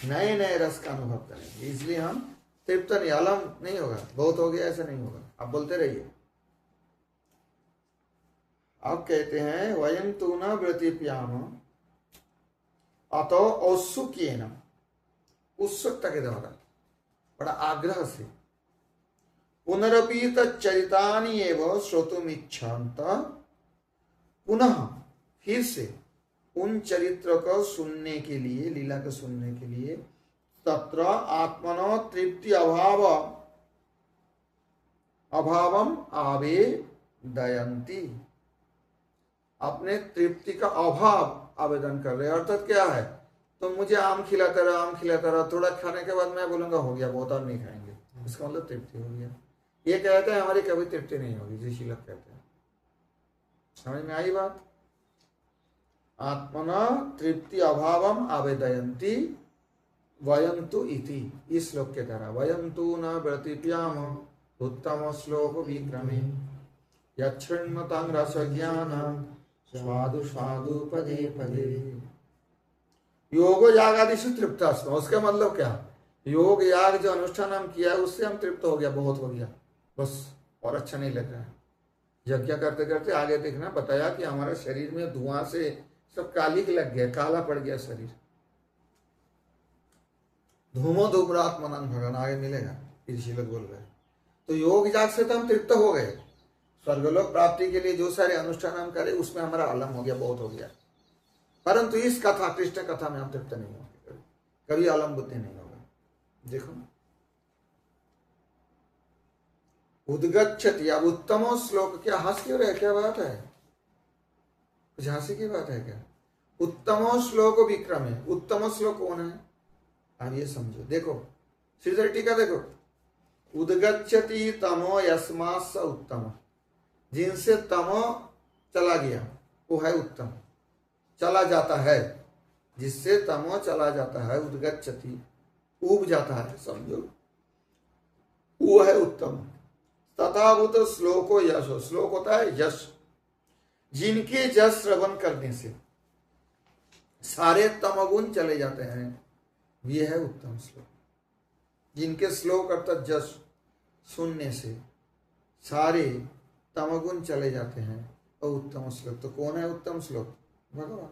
नए नए रस का अनुभव करेंगे, इसलिए हम तृप्त नहीं, अलम नहीं होगा, बहुत हो गया ऐसा नहीं होगा। आप बोलते रहिए। आप कहते हैं वयम तो न वृत्ति प्याम अतो औत्सुक्येन, उत्सुकता के द्वारा, बड़ा आग्रह से, पुनरपि तच्चरितानि एव श्रोतुमिच्छन्त, पुनः फिर से उन चरित्र को सुनने के लिए, लीला को सुनने के लिए, तत्र आत्मनो तृप्ति अभावम आवेदयन्ति, अपने तृप्ति का अभाव आवेदन कर रहे हैं। अर्थात क्या है, तो मुझे आम खिलाता रहा, आम खिलाता रहा, थोड़ा खाने के बाद मैं बोलूंगा हो गया, बहुत और नहीं खाएंगे, इसका मतलब तृप्ति हो गया। ये कहते हैं हमारी कभी तृप्ति नहीं होगी, ऋषि लोग कहते हैं। समझ में आई बात? आत्मना तृप्ति अभावम आवेदयन्ति वयंतु इति, इस श्लोक के द्वारा। वयंतु न व्रतिप्याम उत्तम श्लोक विक्रमे यच्छृण्वतां रसज्ञानं स्वादु स्वादु पदे पदे योगो यागादिषु तृप्तास्म। उसका मतलब क्या? योग याग जो अनुष्ठान हम किया है उससे हम तृप्त हो गया, बहुत हो गया, बस और अच्छा नहीं लग रहा है। यज्ञ करते करते आगे देखना बताया कि हमारे शरीर में धुआं से सब कालिक लग गया, काला पड़ गया शरीर। धूमो धूम्रात्मनंग भगवान आगे मिलेगा, ऋषि लोग बोल रहे हैं। तो योग याग से तो हम तृप्त हो गए, स्वर्गलोक प्राप्ति के लिए जो सारे अनुष्ठान हम करें उसमें हमारा अलम हो गया, बहुत हो गया। परंतु इस कथा, कृष्ण कथा में हम तृप्त नहीं होंगे, कभी अलम बुद्धि नहीं होगा। देखो उद्गच्छति, अब उत्तम श्लोक, क्या हंस क्यों रहे, क्या बात है, कुछ हंसी की बात है क्या? उत्तम श्लोक विक्रम है, उत्तम श्लोक कौन है? अब ये समझो, देखो श्रीधर टीका देखो, उद्गच्छति तमो यस्मात् स उत्तम, जिनसे तमो चला गया वो है उत्तम, चला जाता है, जिससे तमो चला जाता है, उद्गच्छति उब जाता है, समझो वो है उत्तम। तथाभूत श्लोको यशो, श्लोक होता है यश, जिनके जस श्रवण करने से सारे तमगुण चले जाते हैं, ये है उत्तम श्लोक। जिनके श्लोक अर्थात जस सुनने से सारे तमगुण चले जाते हैं, और उत्तम श्लोक। तो कौन है उत्तम श्लोक? भगवान।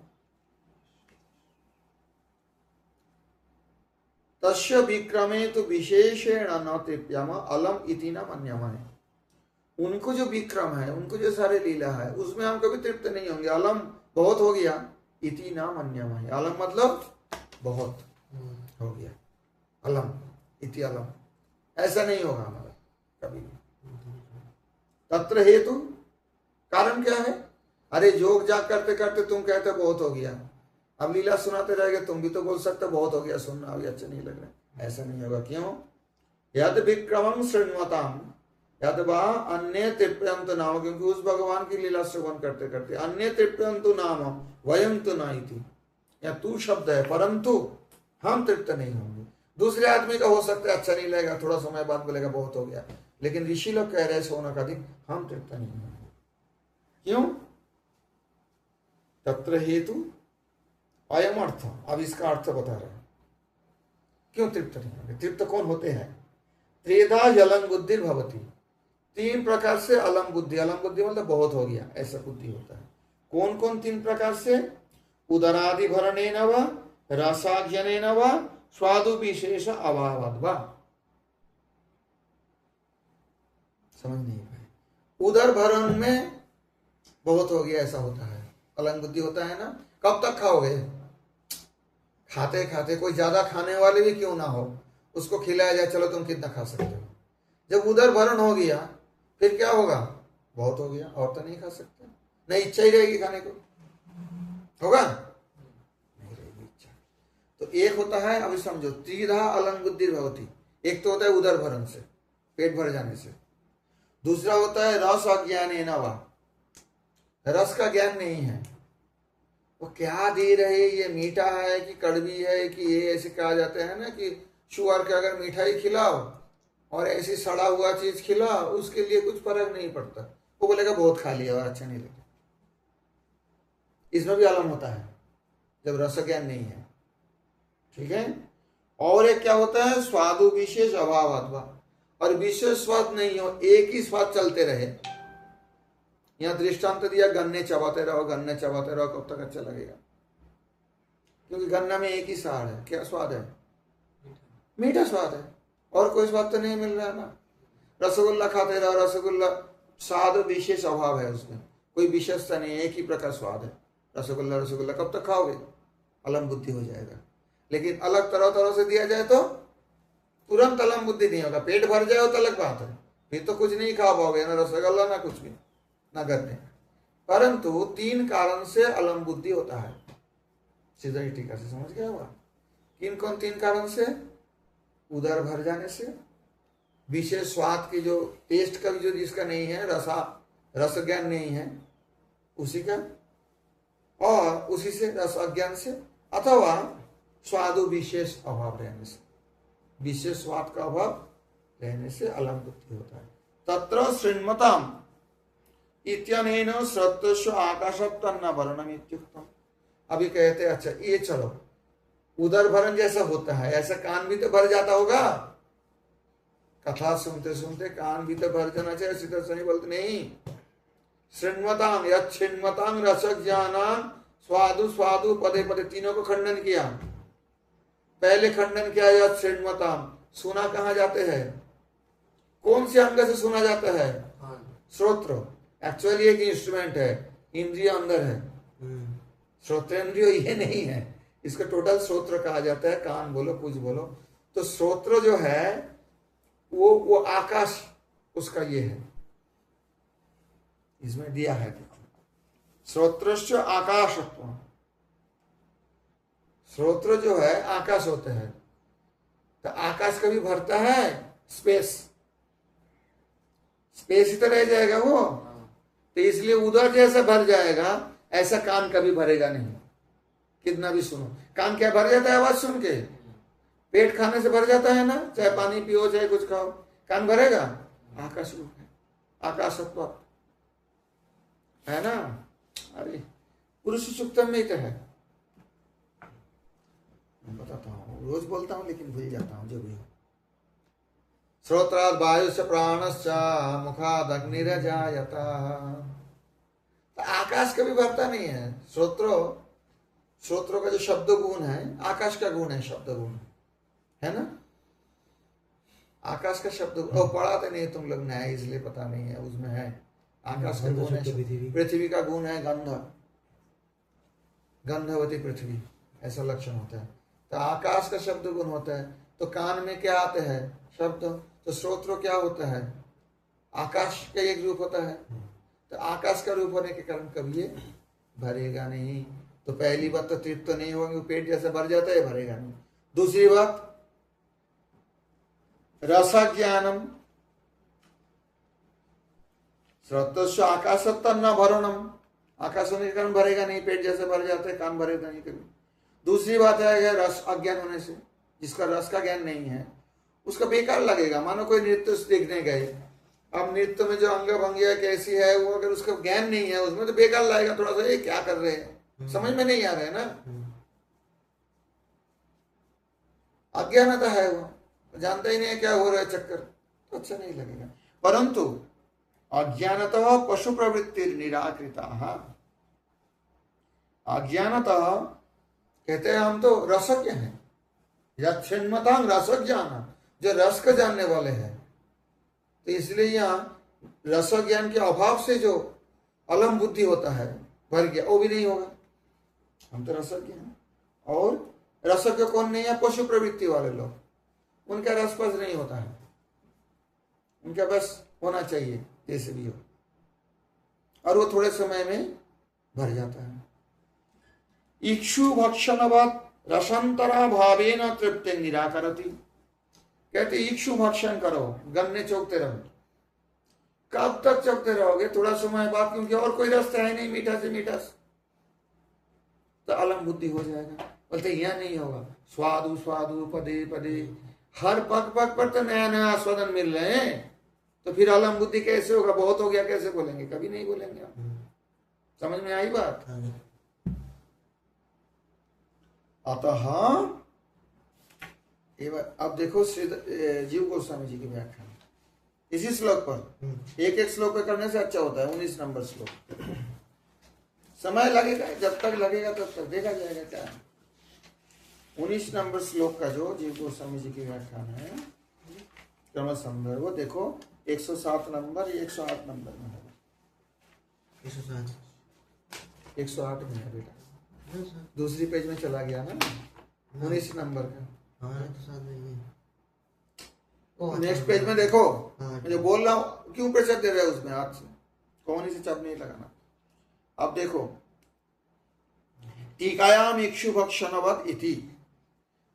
तस्य विक्रमे तो विशेषेण न तृप्याम अलम इति न मन्यमाने। उनको जो विक्रम है, उनको जो सारे लीला है, उसमें हम कभी तृप्त नहीं होंगे। अलम बहुत हो गया, इति न मन्यमाने, अलम मतलब बहुत हो गया, अलम इति अलम, ऐसा नहीं होगा हमारा कभी भी। तत्र हेतु, कारण क्या है? अरे योग जाग करते करते तुम कहते बहुत हो गया, अब लीला सुनाते रहेंगे, तुम भी तो बोल सकते बहुत हो गया, सुनना अभी अच्छा नहीं लग रहा, ऐसा नहीं होगा। क्यों? यद विक्रमं शृण्वताम यद वा अन्य तृप्यंतु नाम, क्योंकि उस भगवान की लीला श्रवण करते करते अन्य तृप्यंतु नाम वयम तो न इति, या तू शब्द है, परंतु हम तृप्त नहीं होंगे। दूसरे आदमी का हो सकता है अच्छा नहीं लगेगा, थोड़ा समय बाद बोलेगा बहुत हो गया, लेकिन ऋषि लोग कह रहे हैं सोना का अधिक, हम तृप्त नहीं होंगे। क्यों? तत्र हेतु अयम अर्थ, अब इसका अर्थ बता रहे हैं क्यों तृप्त नहीं होंगे। तृप्त कौन होते हैं? त्रेधा जलन बुद्धि भवती, तीन प्रकार से अलम बुद्धि, अलम बुद्धि मतलब बहुत हो गया ऐसा बुद्धि होता है। कौन कौन तीन प्रकार से? उदरादि भरणेन व रसाज्ञनेन व स्वादु विशेष अभावद्वा। समझ नहीं पाए। उदर भरण में बहुत हो गया, ऐसा होता है, अलंग बुद्धि होता है ना। कब तक खाओगे? खाते खाते, कोई ज्यादा खाने वाले भी क्यों ना हो, उसको खिलाया जाए, चलो तुम कितना खा सकते हो। जब उदर भरण हो गया फिर क्या होगा? बहुत हो गया, और तो नहीं खा सकते, नहीं इच्छा ही रहेगी खाने को, होगा नहीं रहेगी इच्छा। तो एक होता है, अभी समझो, त्रिधा अलंग बुद्धि भवती। एक तो होता है उदर भरण से, पेट भर जाने से। दूसरा होता है रस अज्ञान है ना, रस का ज्ञान नहीं है, वो क्या दे रहे, ये मीठा है कि कड़वी है, कि ये ऐसे कहा जाता है ना कि शुगर के अगर मिठाई खिलाओ और ऐसी सड़ा हुआ चीज खिलाओ, उसके लिए कुछ फर्क नहीं पड़ता, वो बोलेगा बहुत खा लिया और अच्छा नहीं लगा। इसमें भी आलम होता है जब रस ज्ञान नहीं है, ठीक है। और एक क्या होता है? स्वादु विशेष अभाव अथवा, और विशेष स्वाद नहीं हो, एक ही स्वाद चलते रहे। यहां दृष्टांत दिया, गन्ने चबाते रहो, गन्ने चबाते रहो, कब तक अच्छा लगेगा? क्योंकि गन्ना में एक ही सार है, क्या स्वाद है? मीठा स्वाद है, और कोई स्वाद तो नहीं मिल रहा है ना। रसगुल्ला खाते रहो, रसगुल्ला स्वाद विशेष अभाव है, उसमें कोई विशेषता नहीं है, एक ही प्रकार स्वाद है। रसगुल्ला रसगुल्ला कब तक खाओगे? अलम बुद्धि हो जाएगा। लेकिन अलग तरह तरह से दिया जाए तो तुरंत अलम बुद्धि नहीं होगा। पेट भर जाए तो अलग बात है, फिर तो कुछ नहीं खा पाओगे, ना रसगुल्ला ना कुछ भी, ना गन्ने। परंतु तीन कारण से अलम बुद्धि होता है। सीधा ही टीका से समझ गया हुआ? किन कौन तीन कारण से? उदर भर जाने से, विशेष स्वाद की जो टेस्ट का भी जो जिसका नहीं है, रस ज्ञान नहीं है उसी का, और उसी से रस अज्ञान से, अथवा स्वादु विशेष अभाव रहने से, विशेष स्वाद का अभाव रहने से अलम बुद्धि होता है। तत्र श्रृण्मताम इत्यनेन श्रद्धस्व आकाशत्तन्न भरणम इत्युक्तम। अभी कहते हैं, अच्छा ये चलो, उदर भरण जैसा होता है, ऐसा कान भी तो भर जाता होगा। कथा सुनते सुनते कान भी तो भर जाना चाहिए, सीधा सही बोलते नहीं। श्रृण्वताम यच्छृण्वताम रस ज्ञानान स्वादु स्वादु पदे पदे, तीनों को खंडन किया। पहले खंडन किया यच्छृण्वताम, सुना कहाँ जाते हैं? कौन से अंग से सुना जाता है? श्रोत्र। एक्चुअली एक इंस्ट्रूमेंट है, इंद्रिय अंदर है, श्रोत्रेंद्रिय ये नहीं है, इसका टोटल श्रोत्र कहा जाता है। कान बोलो, कुछ बोलो, तो श्रोत्र जो है वो आकाश, उसका ये है, इसमें दिया है श्रोत्रस्य आकाशत्व। श्रोत्र जो है आकाश होते हैं, तो आकाश कभी भरता है? स्पेस ही तो रह जाएगा वो, तो इसलिए उधर जैसा भर जाएगा, ऐसा कान कभी भरेगा नहीं। कितना भी सुनो, कान क्या भर जाता है आवाज सुन के? पेट खाने से भर जाता है ना, चाहे पानी पियो चाहे कुछ खाओ, कान भरेगा? आकाश रूप है, आकाशत्व है ना। अरे पुरुष सूक्तम में ही तो है, मैं बताता हूँ, रोज बोलता हूँ लेकिन भूल जाता हूँ जो भी हो। श्रोत्राद वायुश्च प्राणश्च मुखाद अग्निरजायता। आकाश कभी भरता नहीं है। श्रोत्रों का जो शब्द गुण है, आकाश का गुण है, शब्द गुण है ना। आकाश का शब्द पढ़ाते नहीं तुम लोग न्याय, इसलिए पता नहीं है, उसमें है आकाश का गुण है। पृथ्वी का गुण है गंधवती पृथ्वी, ऐसा लक्षण होता है। तो आकाश का शब्द गुण होता है। तो कान में क्या आते हैं? शब्द। तो श्रोत्र क्या होता है? आकाश का एक रूप होता है। तो आकाश का रूप होने के कारण कभी ये भरेगा नहीं। तो पहली बात तो तृप्त तो नहीं होंगे, पेट जैसे भर जाता है, भरेगा नहीं। दूसरी बात रस ज्ञानम श्रोत्रस्य आकाशत्तन्न भरणम, आकाश होने के कारण भरेगा नहीं, पेट जैसे भर जाता है, कान भरेगा नहीं कभी। दूसरी बात है रस अज्ञान होने से, जिसका रस का ज्ञान नहीं है उसका बेकार लगेगा। मानो कोई नृत्य देखने गए, अब नृत्य में जो अंग भंगिया कैसी है वो अगर उसका ज्ञान नहीं है उसमें, तो बेकार लगेगा थोड़ा सा, ये क्या कर रहे हैं, समझ में नहीं आ रहा है ना। अज्ञानता है, वो जानता ही नहीं है क्या हो रहा है चक्कर, तो अच्छा नहीं लगेगा। परंतु अज्ञानतः पशु प्रवृत्ति निराकृता। अज्ञानतः कहते हैं हम तो रसज्ञ हैं, यच्छिन्मतांग रस ज्ञान, जो रस का जानने वाले हैं। तो इसलिए यहाँ रस ज्ञान के अभाव से जो अलम बुद्धि होता है, भर गया, वो भी नहीं होगा। हम तो रसज्ञ हैं। और रसज्ञ कौन नहीं है? पशु प्रवृत्ति वाले लोग, उनका रसपस नहीं होता है, उनका बस होना चाहिए जैसे भी हो, और वो थोड़े समय में भर जाता है। इक्षु भक्षणवत् रसंतरा भावेन तृप्ति निराकरति। कहते इक्षु भक्षण करो, गन्ने चौकते रहो। कब तक चौकते रहोगे? थोड़ा समय बाद, क्योंकि और कोई रास्ता है नहीं मीठा से मीठा, तो अलम बुद्धि हो जाएगा। बोलते यह नहीं होगा, स्वादु स्वादु पदे पदे, हर पग पग पर तो नया नया आस्वादन मिल रहे हैं, तो फिर अलम बुद्धि कैसे होगा? बहुत हो गया कैसे बोलेंगे? कभी नहीं बोलेंगे आप। समझ में आई बात? अतः अब देखो जीव गोस्वामी जी की व्याख्या इसी श्लोक पर, एक एक श्लोक पे करने से अच्छा होता है। 19 नंबर श्लोक, समय लगेगा, जब तक लगेगा तब तक देखा जाएगा क्या। 19 नंबर श्लोक का जो जीव गोस्वामी जी की व्याख्यान है क्रम संदर्भ, वो देखो 107 नंबर, 108 नंबर में है। 108 में है बेटा, दूसरी पेज में चला गया ना, 19 नंबर का। नेक्स्ट पेज में देखो, मैं जो बोल रहा हूँ क्यों प्रेशर दे रहे हो उसमें हाथ से, कौन से चाप नहीं लगाना। अब देखो, टीकायाम इक्षु भक्षणवत् इति,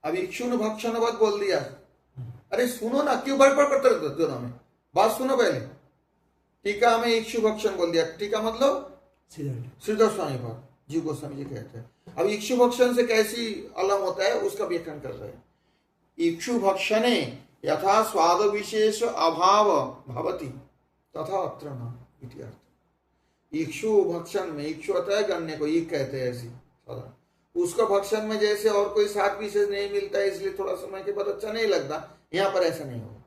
अब इक्षु भक्षणवत् बोल दिया। अरे सुनो ना, क्यों बड़बड़ करते रहते दोनों में, बात सुनो पहले। टीका में इक्षु भक्षण बोल दिया, टीका मतलब श्रीधर स्वामी पर जीव गोस्वामी जी कहते हैं। अब इक्षु भक्षण से कैसी अलम होता है उसका व्याख्यान कर रहे हैं। इक्षु भक्षणे यथा स्वाद विशेष अभाव भवति तथा अत्र न इति अर्थ। इक्षु भक्षण में, इक्षु होता है गन्ने को, ईख कहते हैं ऐसी सदा, उसको भक्षण में जैसे और कोई स्वाद विशेष नहीं मिलता है, इसलिए थोड़ा समय के बाद अच्छा नहीं लगता, यहाँ पर ऐसा नहीं होगा।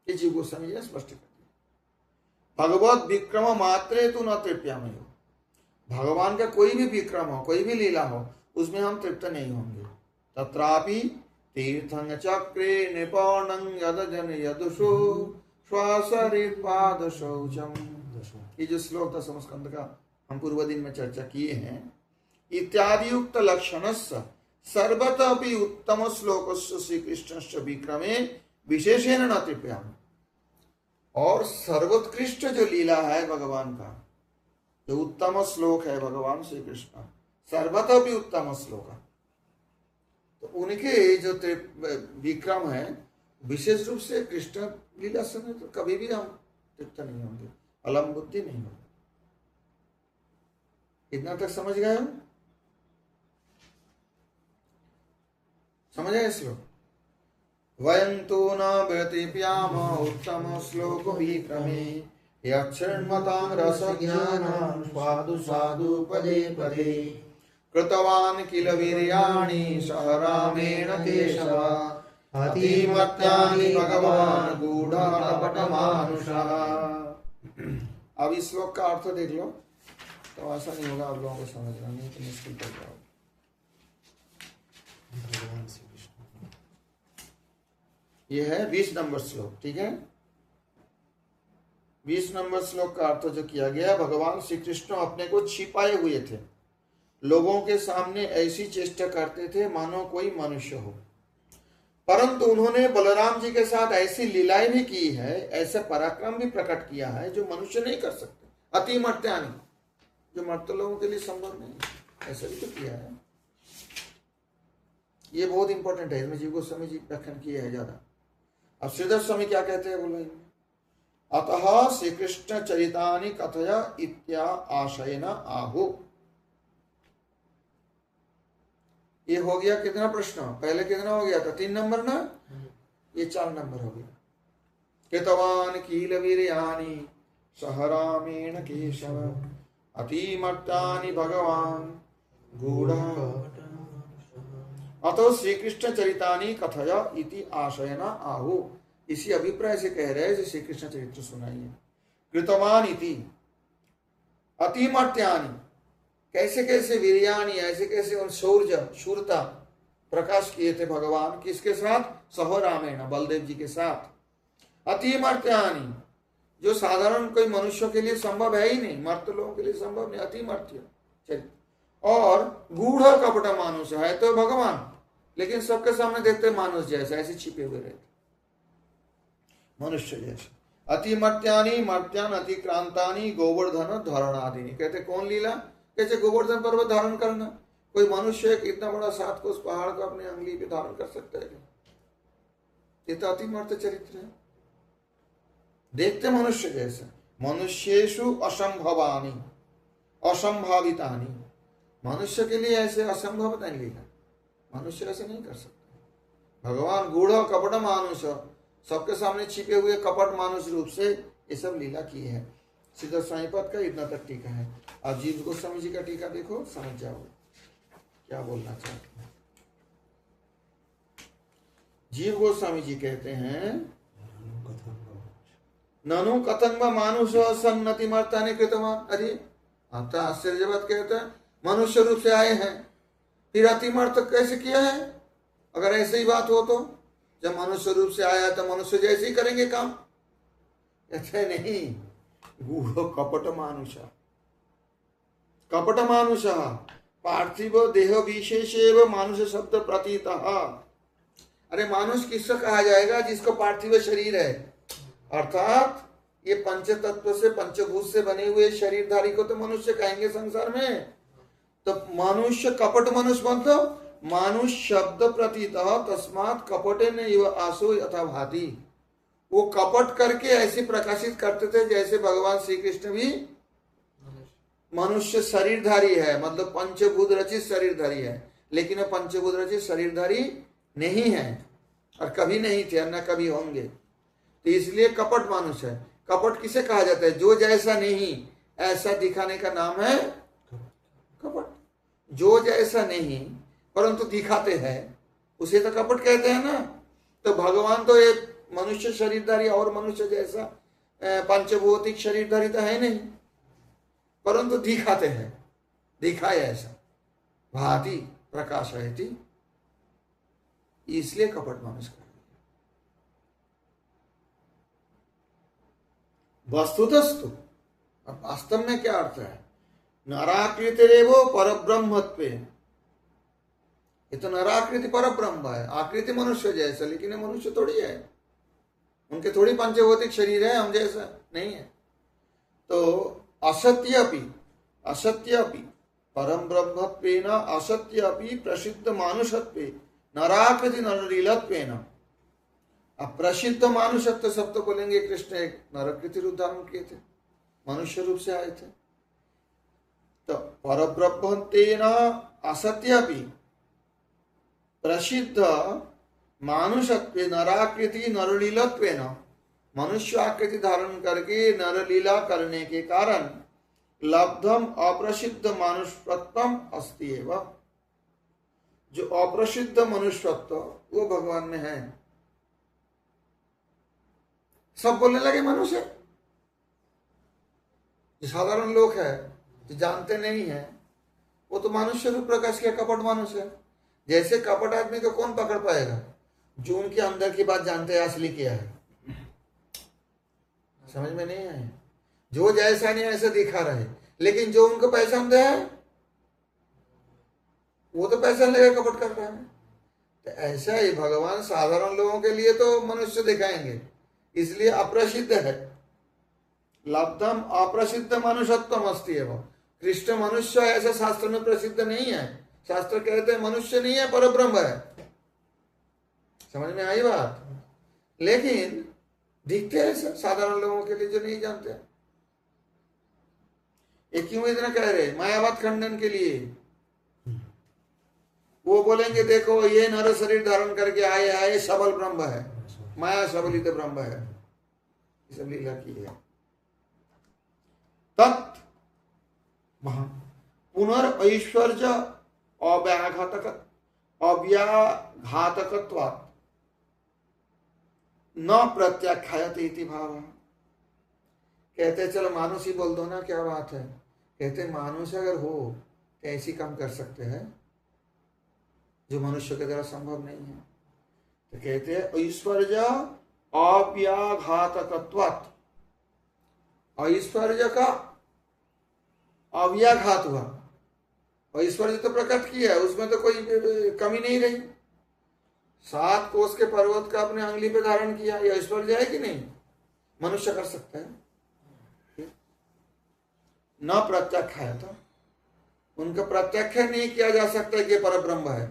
ये जीव गोस्वामी जी ने स्पष्ट कर दिया। भगवत विक्रम मात्रे तु न तृप्यामि, भगवान का कोई भी विक्रम हो, कोई भी लीला हो, उसमें हम तृप्त नहीं होंगे। तत्रापि तीर्थं चक्रे निपौनं यदजन यदुषो श्वासरिपाद शौचम। ये जो श्लोक 10वें स्कंद का हम पूर्व दिन में चर्चा किए हैं। इत्यादि युक्त लक्षणस्य सर्वतः अपि उत्तम श्लोकस्य श्री कृष्णस्य विक्रमे विशेषेण न तृप्यामि। और सर्वोत्कृष्ट जो लीला है भगवान का, जो उत्तम श्लोक है भगवान श्री कृष्ण, सर्वतः भी उत्तम श्लोक है, तो उनके जो विक्रम है विशेष रूप से कृष्ण लीला समय तो कभी भी हम तृप्त नहीं होंगे, अलम बुद्धि नहीं होगी। इतना तक समझ गए हो? समझ गए श्लोक? वयं तो न व्यतिप्याम उत्तम श्लोक विक्रमे यक्षण्मतां रसज्ञानं स्वादु स्वादु पदे पदे कृतवान् किल वीर्याणि सह रामेण केशव अतिमत्यानि भगवान् गूढालपटमानुषः। अब इस श्लोक का अर्थ देख लो, तो ऐसा नहीं होगा आप लोगों को समझना, नहीं तो मुश्किल पड़ जाओगे। ये है 20 नंबर श्लोक, ठीक है। 20 नंबर श्लोक का अर्थ जो किया गया, भगवान श्री कृष्ण अपने को छिपाए हुए थे, लोगों के सामने ऐसी चेष्टा करते थे मानो कोई मनुष्य हो, परंतु उन्होंने बलराम जी के साथ ऐसी लीलाएं भी की है, ऐसा पराक्रम भी प्रकट किया है जो मनुष्य नहीं कर सकते। अति मर्त्यानि, जो मर्त्य लोगों के लिए संभव नहीं, ऐसा भी तो किया है। ये बहुत इंपॉर्टेंट है, इसमें जीव गोस्वामी जी व्याख्यान किए हैं ज्यादा। अब श्रीधर स्वामी क्या कहते हैं बोलो, अतः श्री कृष्ण चरितानि कथय इत्या आशयन आहु। ये हो गया कितना प्रश्न, पहले कितना हो गया था? 3 नंबर ना, ये 4 नंबर हो गया। कृतवान कील वीर्याणि सह रामेण केशव अतिमत्तानि भगवान गूढ़ा। अतो श्री कृष्ण चरितानि कथय इति आशयन आहु। इसी अभिप्राय से कह रहे हैं, श्री कृष्ण चरित्र सुनाइए। कृतवान इति अतिमत्यानि, कैसे कैसे वीर्याणि, ऐसे कैसे शौर्य शूरता, प्रकाश किए थे भगवान, किसके साथ? सह रामेण, बलदेव जी के साथ। अतिमर्त्यानि, जो साधारण कोई मनुष्य के लिए संभव है ही नहीं, मर्त लोगों के लिए संभव नहीं, अतिमर्त्य चरित्र। और गूढ़ कपट मानुष है तो भगवान, लेकिन सबके सामने देखते मानुष जैसे, ऐसे छिपे हुए रहते, मनुष्य जैसे। अतिमर्त्यानि मर्त्यान अतिक्रांतानि गोवर्धन धरणादिनी, कहते कौन लीला? कैसे गोवर्धन पर्वत धारण करना? कोई मनुष्य इतना बड़ा 7 कोस पहाड़ को अपने अंगली पे धारण कर सकता है? ये तो अतिमर्त्य चरित्र है, देखते मनुष्य जैसे। मनुष्येषु असंभवानि असंभावितानि, मनुष्य के लिए ऐसे असंभव नहीं लीला, मनुष्य ऐसे नहीं कर सकते। भगवान गूढ़ कपट मानुष, सबके सामने छिपे हुए कपट मानुष रूप से ये सब लीला की है। सीधा साईपद का इतना तक टीका है। अब जीव गोस्वामी जी का टीका देखो, समझ जाओ क्या बोलना चाहते हैं। जीव गोस्वामी जी कहते हैं, ननु कथंग मानुष सन्नति मर्तानि कृतवान। अरे आप तो आश्चर्यवत कहते हैं, मनुष्य रूप से आए हैं, फिर अतिमर्त कैसे किया है? अगर ऐसे ही बात हो तो जब मनुष्य रूप से आया तो मनुष्य जैसे ही करेंगे काम? ऐसे नहीं, गूढ़ कपट मानुष, कपट मानुष पार्थिव देह विशेषेव मानुष शब्द प्रतीतः। अरे मानुष किसको कहा जाएगा? जिसको पार्थिव शरीर है, अर्थात ये पंच तत्व से पंचभूत से बने हुए शरीरधारी को तो मनुष्य कहेंगे संसार में। तो मनुष्य कपट मनुष्य मतलब मानुष शब्द प्रतीतः तस्मात् कपटे न इव आसो यथा भाति। वो कपट करके ऐसे प्रकाशित करते थे जैसे भगवान श्री कृष्ण भी मनुष्य शरीरधारी है, मतलब पंचभूत रचित शरीरधारी है, लेकिन वो पंचभूत रचित शरीरधारी नहीं है और कभी नहीं थे और न कभी होंगे। तो इसलिए कपट मानुष है। कपट किसे कहा जाता है? जो जैसा नहीं ऐसा दिखाने का नाम है कपट। जो जैसा नहीं परंतु दिखाते हैं उसे तो कपट कहते हैं ना। तो भगवान तो एक मनुष्य शरीरधारी और मनुष्य जैसा पंचभौतिक शरीरधारी तो है नहीं, परंतु दिखाते हैं, दिखाए ऐसा, भांति प्रकाश रहती, इसलिए कपट मानुष कर। वस्तुतस्तु, अब वास्तव में क्या अर्थ है? नराकृतिरेवो परब्रह्मत्वे, ये तो नराकृति परब्रह्म है, आकृति मनुष्य जैसा, लेकिन ये मनुष्य थोड़ी है, उनके थोड़ी पंचभौतिक शरीर है, हम जैसा नहीं है। तो असत्यपि परम ब्रह्मत्वेन असत्यपि प्रसिद्ध मानुषत्वे नराकृति नरलीलत्वेन। अब प्रसिद्ध मानुषत्व सब तो बोलेंगे कृष्ण एक नरकृति रूप धारण किए थे, मनुष्य रूप से आए थे। तो परब्रह्मत्वेन असत्यपि प्रसिद्ध मानुषत्वे नराकृति नरलीलत्वेन, मनुष्य आकृति धारण करके नरलीला करने के कारण लब्धम अप्रसिद्ध मनुष्यत्वम अस्ति एव। जो अप्रसिद्ध मनुष्यत्व वो भगवान में है। सब बोलने लगे मनुष्य, जो साधारण लोग है जो जानते नहीं है वो तो मनुष्य रूप प्रकाश किया, कपट मनुष्य। जैसे कपट आदमी को कौन पकड़ पाएगा? जो उनके अंदर की बात जानते हैं असली क्या है। समझ में नहीं आए? जो जैसा नहीं ऐसा दिखा रहे, लेकिन जो उनको पहचानते हैं वो तो पहचान लेगा कपट कर रहा है। तो ऐसा ही भगवान साधारण लोगों के लिए तो मनुष्य दिखाएंगे, इसलिए अप्रसिद्ध है। लब्धम अप्रसिद्ध मनुष्यत्वम अस्ति एव। कृष्ण मनुष्य ऐसा शास्त्र में प्रसिद्ध नहीं है। शास्त्र कहते हैं मनुष्य नहीं है, परब्रह्म है। समझ में आई बात? लेकिन दिखते हैं साधारण लोगों के लिए जो नहीं जानते। ये क्यों इतना कह रहे? मायावाद खंडन के लिए। वो बोलेंगे देखो ये नर शरीर धारण करके आए सबल ब्रह्म है, माया सबलित ब्रह्म है, सब लीला की है। तत् पुनर्ऐश्वर्य अव्याघातकत्वात् न प्रत्याख्यायते इति भाव। कहते चलो मानुष ही बोल दो ना, क्या बात है। कहते मानुष अगर हो तो ऐसी काम कर सकते हैं जो मनुष्य के द्वारा संभव नहीं है। तो कहते हैं ऐश्वर्य अव्याघातकत्वात्, ऐश्वर्य का अव्याघात हुआ। ऐश्वर्य तो प्रकट किया है, उसमें तो कोई कमी नहीं रही। 7 कोस के पर्वत का अपने अंगली पे धारण किया, ये ऐश्वर्य है कि नहीं? मनुष्य कर सकता है। न प्रत्याख्याय था, उनका प्रत्याख्यान नहीं किया जा सकता कि पर ब्रह्म है।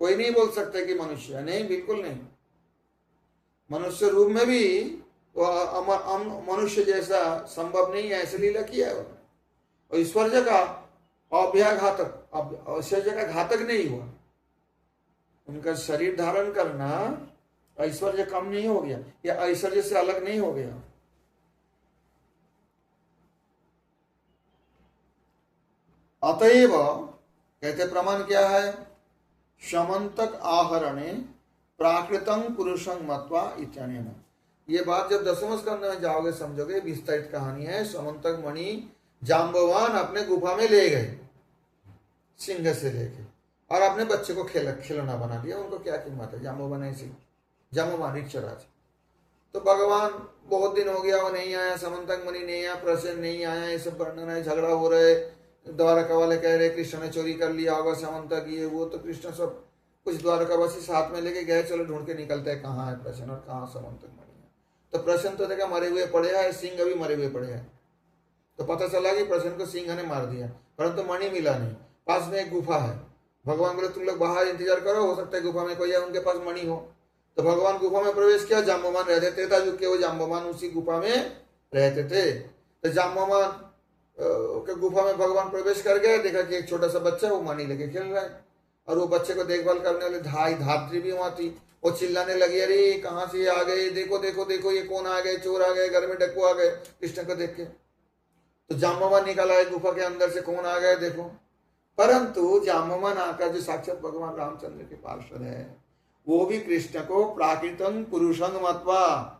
कोई नहीं बोल सकता कि मनुष्य है, नहीं, बिल्कुल नहीं। मनुष्य रूप में भी वो मनुष्य जैसा संभव नहीं है, ऐसे लीला किया है उन्होंने। ऐश्वर्य का अव्याघातक, ऐश्वर्य का घातक नहीं हुआ। उनका शरीर धारण करना ऐश्वर्य कम नहीं हो गया या ऐश्वर्य से अलग नहीं हो गया। अतएव कहते प्रमाण क्या है? शमंतक आहरणे प्राकृतं पुरुषं मत्वा इत्यनेन। ये बात जब 10वें स्कंद में जाओगे समझोगे, विस्तारित कहानी है। समंतक मणि जाम्बवान अपने गुफा में ले गए सिंह से लेके, और अपने बच्चे को खिलौना बना दिया। उनको क्या कीमत है? जाम्बवान ऐसी, जाम्बवान ऋक्षराज। तो भगवान बहुत दिन हो गया वो नहीं आया, समंतक मणि नहीं आया, प्रसन्न नहीं आया, ये सब वर्णन है, झगड़ा हो रहे। द्वारका वाले कह रहे कृष्ण ने चोरी कर लिया होगा समंतक, ये वो। तो कृष्ण सब कुछ द्वारकावासी साथ में लेके गए, चलो ढूंढ के निकलते हैं कहाँ है प्रसन्न और कहाँ समंतक मणि है। तो प्रसन्न तो देखा मरे हुए पड़े हैं, सिंह भी मरे हुए पड़े हैं। तो पता चला कि प्रसन्न को सिंह ने मार दिया, परंतु मणि मिला नहीं। पास में एक गुफा है, भगवान बोले तुम लोग बाहर इंतजार करो, हो सकता है गुफा में कोई है, उनके पास मणि हो। तो भगवान गुफा में प्रवेश किया, जाम्बवान रहते थे, था जो वो जाम्बवान उसी गुफा में रहते थे। तो जाम्बवान के गुफा में भगवान प्रवेश कर गए, देखा कि एक छोटा सा बच्चा वो मणि लेके खेल रहा है, और वो बच्चे को देखभाल करने वाले धात्री भी वहां थी। वो चिल्लाने लगी, अरे कहाँ से आ गए, देखो देखो देखो, ये कौन आ गए, चोर आ गए, घर में डकू आ गए कृष्ण को देख के। तो जाम्बवान निकाला है गुफा के अंदर से, कौन आ गए देखो। परंतु जाम्बवान आकर जो साक्षात भगवान रामचंद्र के पार्षद है, वो भी कृष्ण को प्राकृतं पुरुषं मत्वा,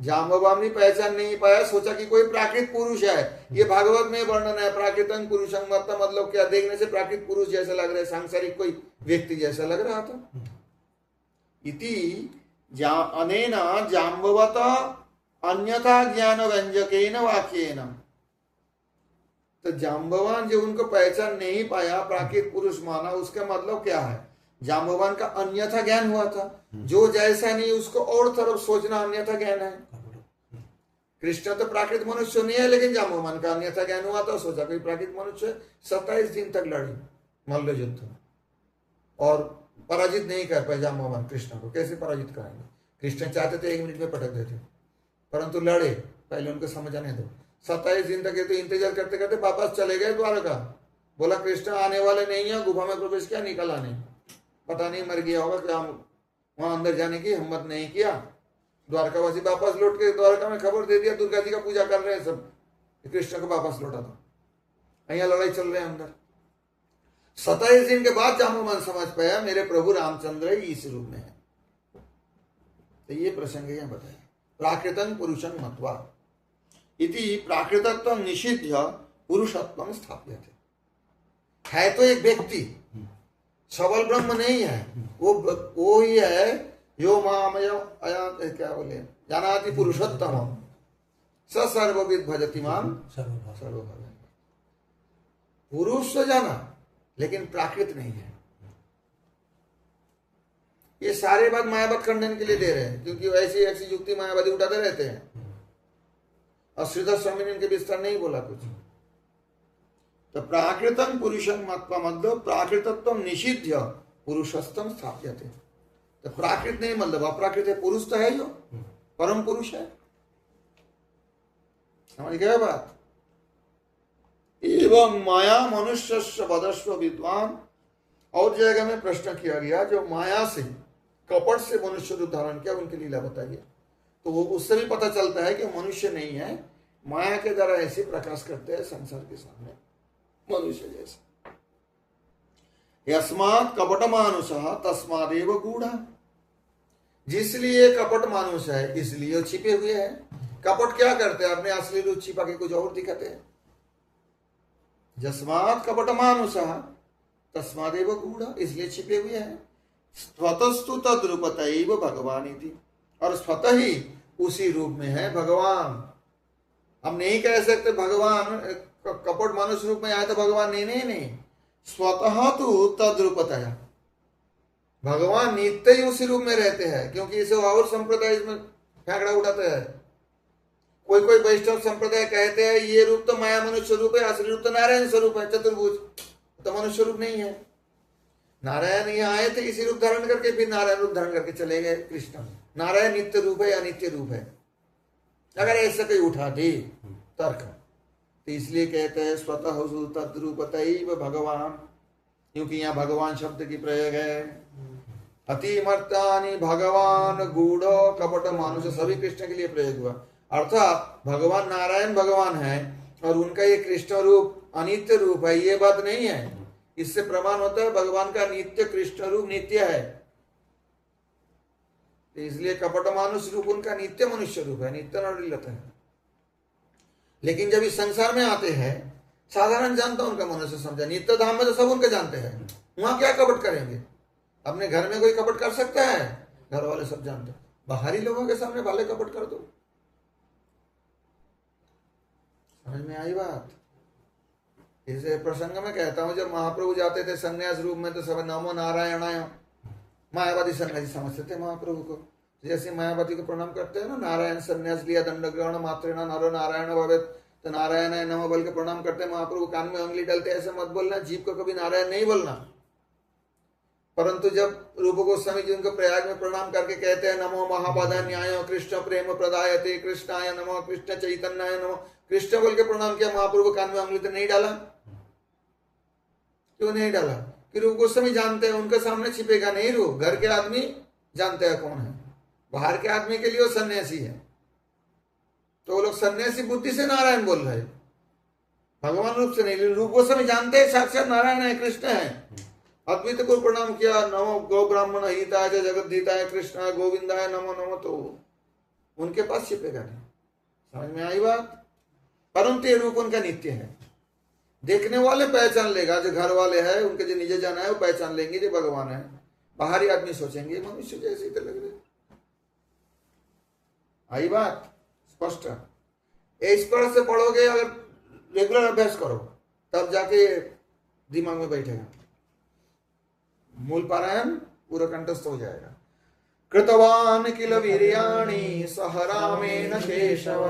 जाम्बवान भी पहचान नहीं पाया, सोचा कि कोई प्राकृत पुरुष है। ये भागवत में वर्णन है, प्राकृतं पुरुषं मत्वा मतलब क्या? देखने से प्राकृत पुरुष जैसा लग रहा है, सांसारिक कोई व्यक्ति जैसा लग रहा था। इति अनेन जाम्बवत अन्यथा ज्ञान व्यंजकेन वाक्येन। तो जाम्बवान जो उनको पहचान नहीं पाया, प्राकृत पुरुष माना, उसका मतलब क्या है? जाम्बवान का अन्यथा ज्ञान हुआ था, जो जैसा नहीं उसको और तरफ सोचना अन्यथा ज्ञान है। कृष्ण तो प्राकृत मनुष्य नहीं है, लेकिन जाम्बवान का अन्यथा ज्ञान हुआ था, सोचा कोई प्राकृत मनुष्य। 27 दिन तक लड़ी मल्ल युद्ध, और पराजित नहीं कर पाए जाम्बवान कृष्ण को। कैसे पराजित कराएंगे? कृष्ण चाहते थे 1 मिनट में पटक देते, परंतु लड़े, पहले उनको समझ आने दो। 27 दिन तक ये तो इंतजार करते करते वापस चले गए द्वारका। बोला कृष्ण आने वाले नहीं है, गुफा में प्रवेश किया, निकला नहीं, पता नहीं मर गया होगा क्या, वहां अंदर जाने की हिम्मत नहीं किया। द्वारकावासी वापस लौट के द्वारका में खबर दे दिया, दुर्गा जी का पूजा कर रहे हैं सब, कृष्ण को वापस लौटा था। यहाँ लड़ाई चल रहे हैं अंदर। 27 दिन के बाद जाम्बवान समझ पाया मेरे प्रभु रामचंद्र इस रूप में है। तो ये प्रसंग यहाँ बताया, प्राकृतं पुरुषं मत्वा इति प्राकृतत्व निषिध्य पुरुषत्व स्थाप्यते। है तो एक व्यक्ति, सबल ब्रह्म नहीं है, वो ही है यो मामय क्या बोले, जानाति पुरुषोत्तम स सर्वविद भजति माम सर्वभूत। पुरुष तो जाना, लेकिन प्राकृत नहीं है। ये सारे बात मायावाद खंडन के लिए दे रहे हैं, क्योंकि ऐसी ऐसी युक्ति मायावादी उठाते रहते हैं। और श्रीधर स्वामी ने इनके विस्तार नहीं बोला कुछ। तो प्राकृतं पुरुषं मत्वा मतलब प्राकृतत्व निषिध्य पुरुषस्तम स्थाप्यते। तो प्राकृत नहीं मतलब अप्राकृत है, पुरुष तो है, जो परम पुरुष है। समझ गए बात? एवं माया मनुष्य वदस्व विद्वान। और जगह में प्रश्न किया गया, जो माया से कपट से मनुष्य रूप धारण किया, उनकी लीला बताइए। तो वो उससे भी पता चलता है कि मनुष्य नहीं है, माया के द्वारा ऐसे प्रकाश करते हैं संसार के सामने मनुष्य जैसे। यस्मात् कपट मानुष तस्मादेव गूढ़। जिसलिए कपट मानुष है, इसलिए छिपे हुए हैं। कपट क्या करते हैं? अपने असली रूप छिपा के कुछ और दिखाते हैं। यस्मात् कपट मानुष तस्मादेव गूढ़, इसलिए छिपे हुए हैं। स्वतस्तु तद्रूपतैव भगवान इति, और स्वतः ही उसी रूप में है भगवान। हम नहीं कह सकते भगवान कपट मनुष्य रूप में आए तो भगवान, नहीं नहीं नहीं, स्वतः तो तद्रूपतया भगवान नित्य ही उसी रूप में रहते हैं, क्योंकि इसे और संप्रदाय इसमें फेंकड़ा उठाते हैं। कोई कोई वैष्णव संप्रदाय कहते हैं ये रूप तो माया मनुष्य रूप है, असली रूप तो नारायण स्वरूप है, चतुर्भुज तो मनुष्य रूप नहीं है। नारायण यहाँ आए थे इसी रूप धारण करके, फिर नारायण रूप धारण करके चले गए कृष्ण। नारायण नित्य रूप है या नित्य रूप है, अगर ऐसा कोई उठा दे तर्क, तो इसलिए कहते हैं स्वतः तद्रूपतैव भगवान, क्योंकि यहाँ भगवान शब्द की प्रयोग है। अतिमर्तानि भगवान गूढ़ कपट मानुष, सभी कृष्ण के लिए प्रयोग हुआ। अर्थात भगवान नारायण भगवान है और उनका ये कृष्ण रूप अनित्य रूप है, ये बात नहीं है। इससे प्रमाण होता है भगवान का नित्य कृष्ण रूप नित्य है, इसलिए कपट मानुष रूप उनका नित्य मनुष्य रूप है, नित्य नलित है। लेकिन जब इस संसार में आते हैं, साधारण जानता उनका मनुष्य समझा, नित्य धाम में तो सब उनके जानते हैं, वहां क्या कपट करेंगे? अपने घर में कोई कपट कर सकता है? घर वाले सब जानते हैं, बाहरी लोगों के सामने भले कपट कर दो। समझ में आई बात? इस प्रसंग में कहता हूं, जब महाप्रभु जाते थे संन्यास रूप में तो सब नमो नारायणाय, मायावादी सन्यासी समझते थे महाप्रभु को। जैसे मायावादी को प्रणाम करते हैं ना, नारायण सन्यास लिया दंड ग्रहण मात्र नरो नारायण भवेत्, तो नारायण है नमो बोल के प्रणाम करते हैं। महाप्रभु कान में उंगली डालते, ऐसे मत बोलना, जीव को कभी नारायण नहीं बोलना। परंतु जब रूप गोस्वामी जी उनको प्रयाग में प्रणाम करके कहते हैं नमो महापदान्याय कृष्ण प्रेम प्रदायते कृष्णाय नमो कृष्ण चैतन्याय नमो, कृष्ण बोल के प्रणाम किया, महाप्रभु कान में उंगली तो नहीं डाला। क्यों नहीं डाला? कि रूप गोस्वामी जानते हैं उनके सामने छिपेगा नहीं रूप, घर के आदमी जानते हैं कौन है, बाहर के आदमी के लिए वो सन्यासी है। तो वो लोग सन्यासी बुद्धि से नारायण बोल रहे, भगवान रूप से नहीं। रूप गोस्वामी जानते हैं साक्षात नारायण है, कृष्ण है। अद्वित को प्रणाम किया, नमो गौ ब्राह्मण हिताय जगत हिताय कृष्णाय गोविंदाय नमो नमो, तो उनके पास छिपेगा नहीं। समझ में आई बात? परंतु ये रूप उनका नित्य है, देखने वाले पहचान लेगा, जो घर वाले हैं उनके जो निज जन है वो पहचान लेंगे जो भगवान है। बाहरी आदमी सोचेंगे मनुष्य जैसे ही तो लग रहे। आई बात स्पष्ट? इस पर से पढ़ोगे, अगर रेगुलर अभ्यास करो तब जाके दिमाग में बैठेगा, मूल पारायण पूरा कंठस्थ हो जाएगा। कृतवान किल वीर्याणि सह रामेण केशव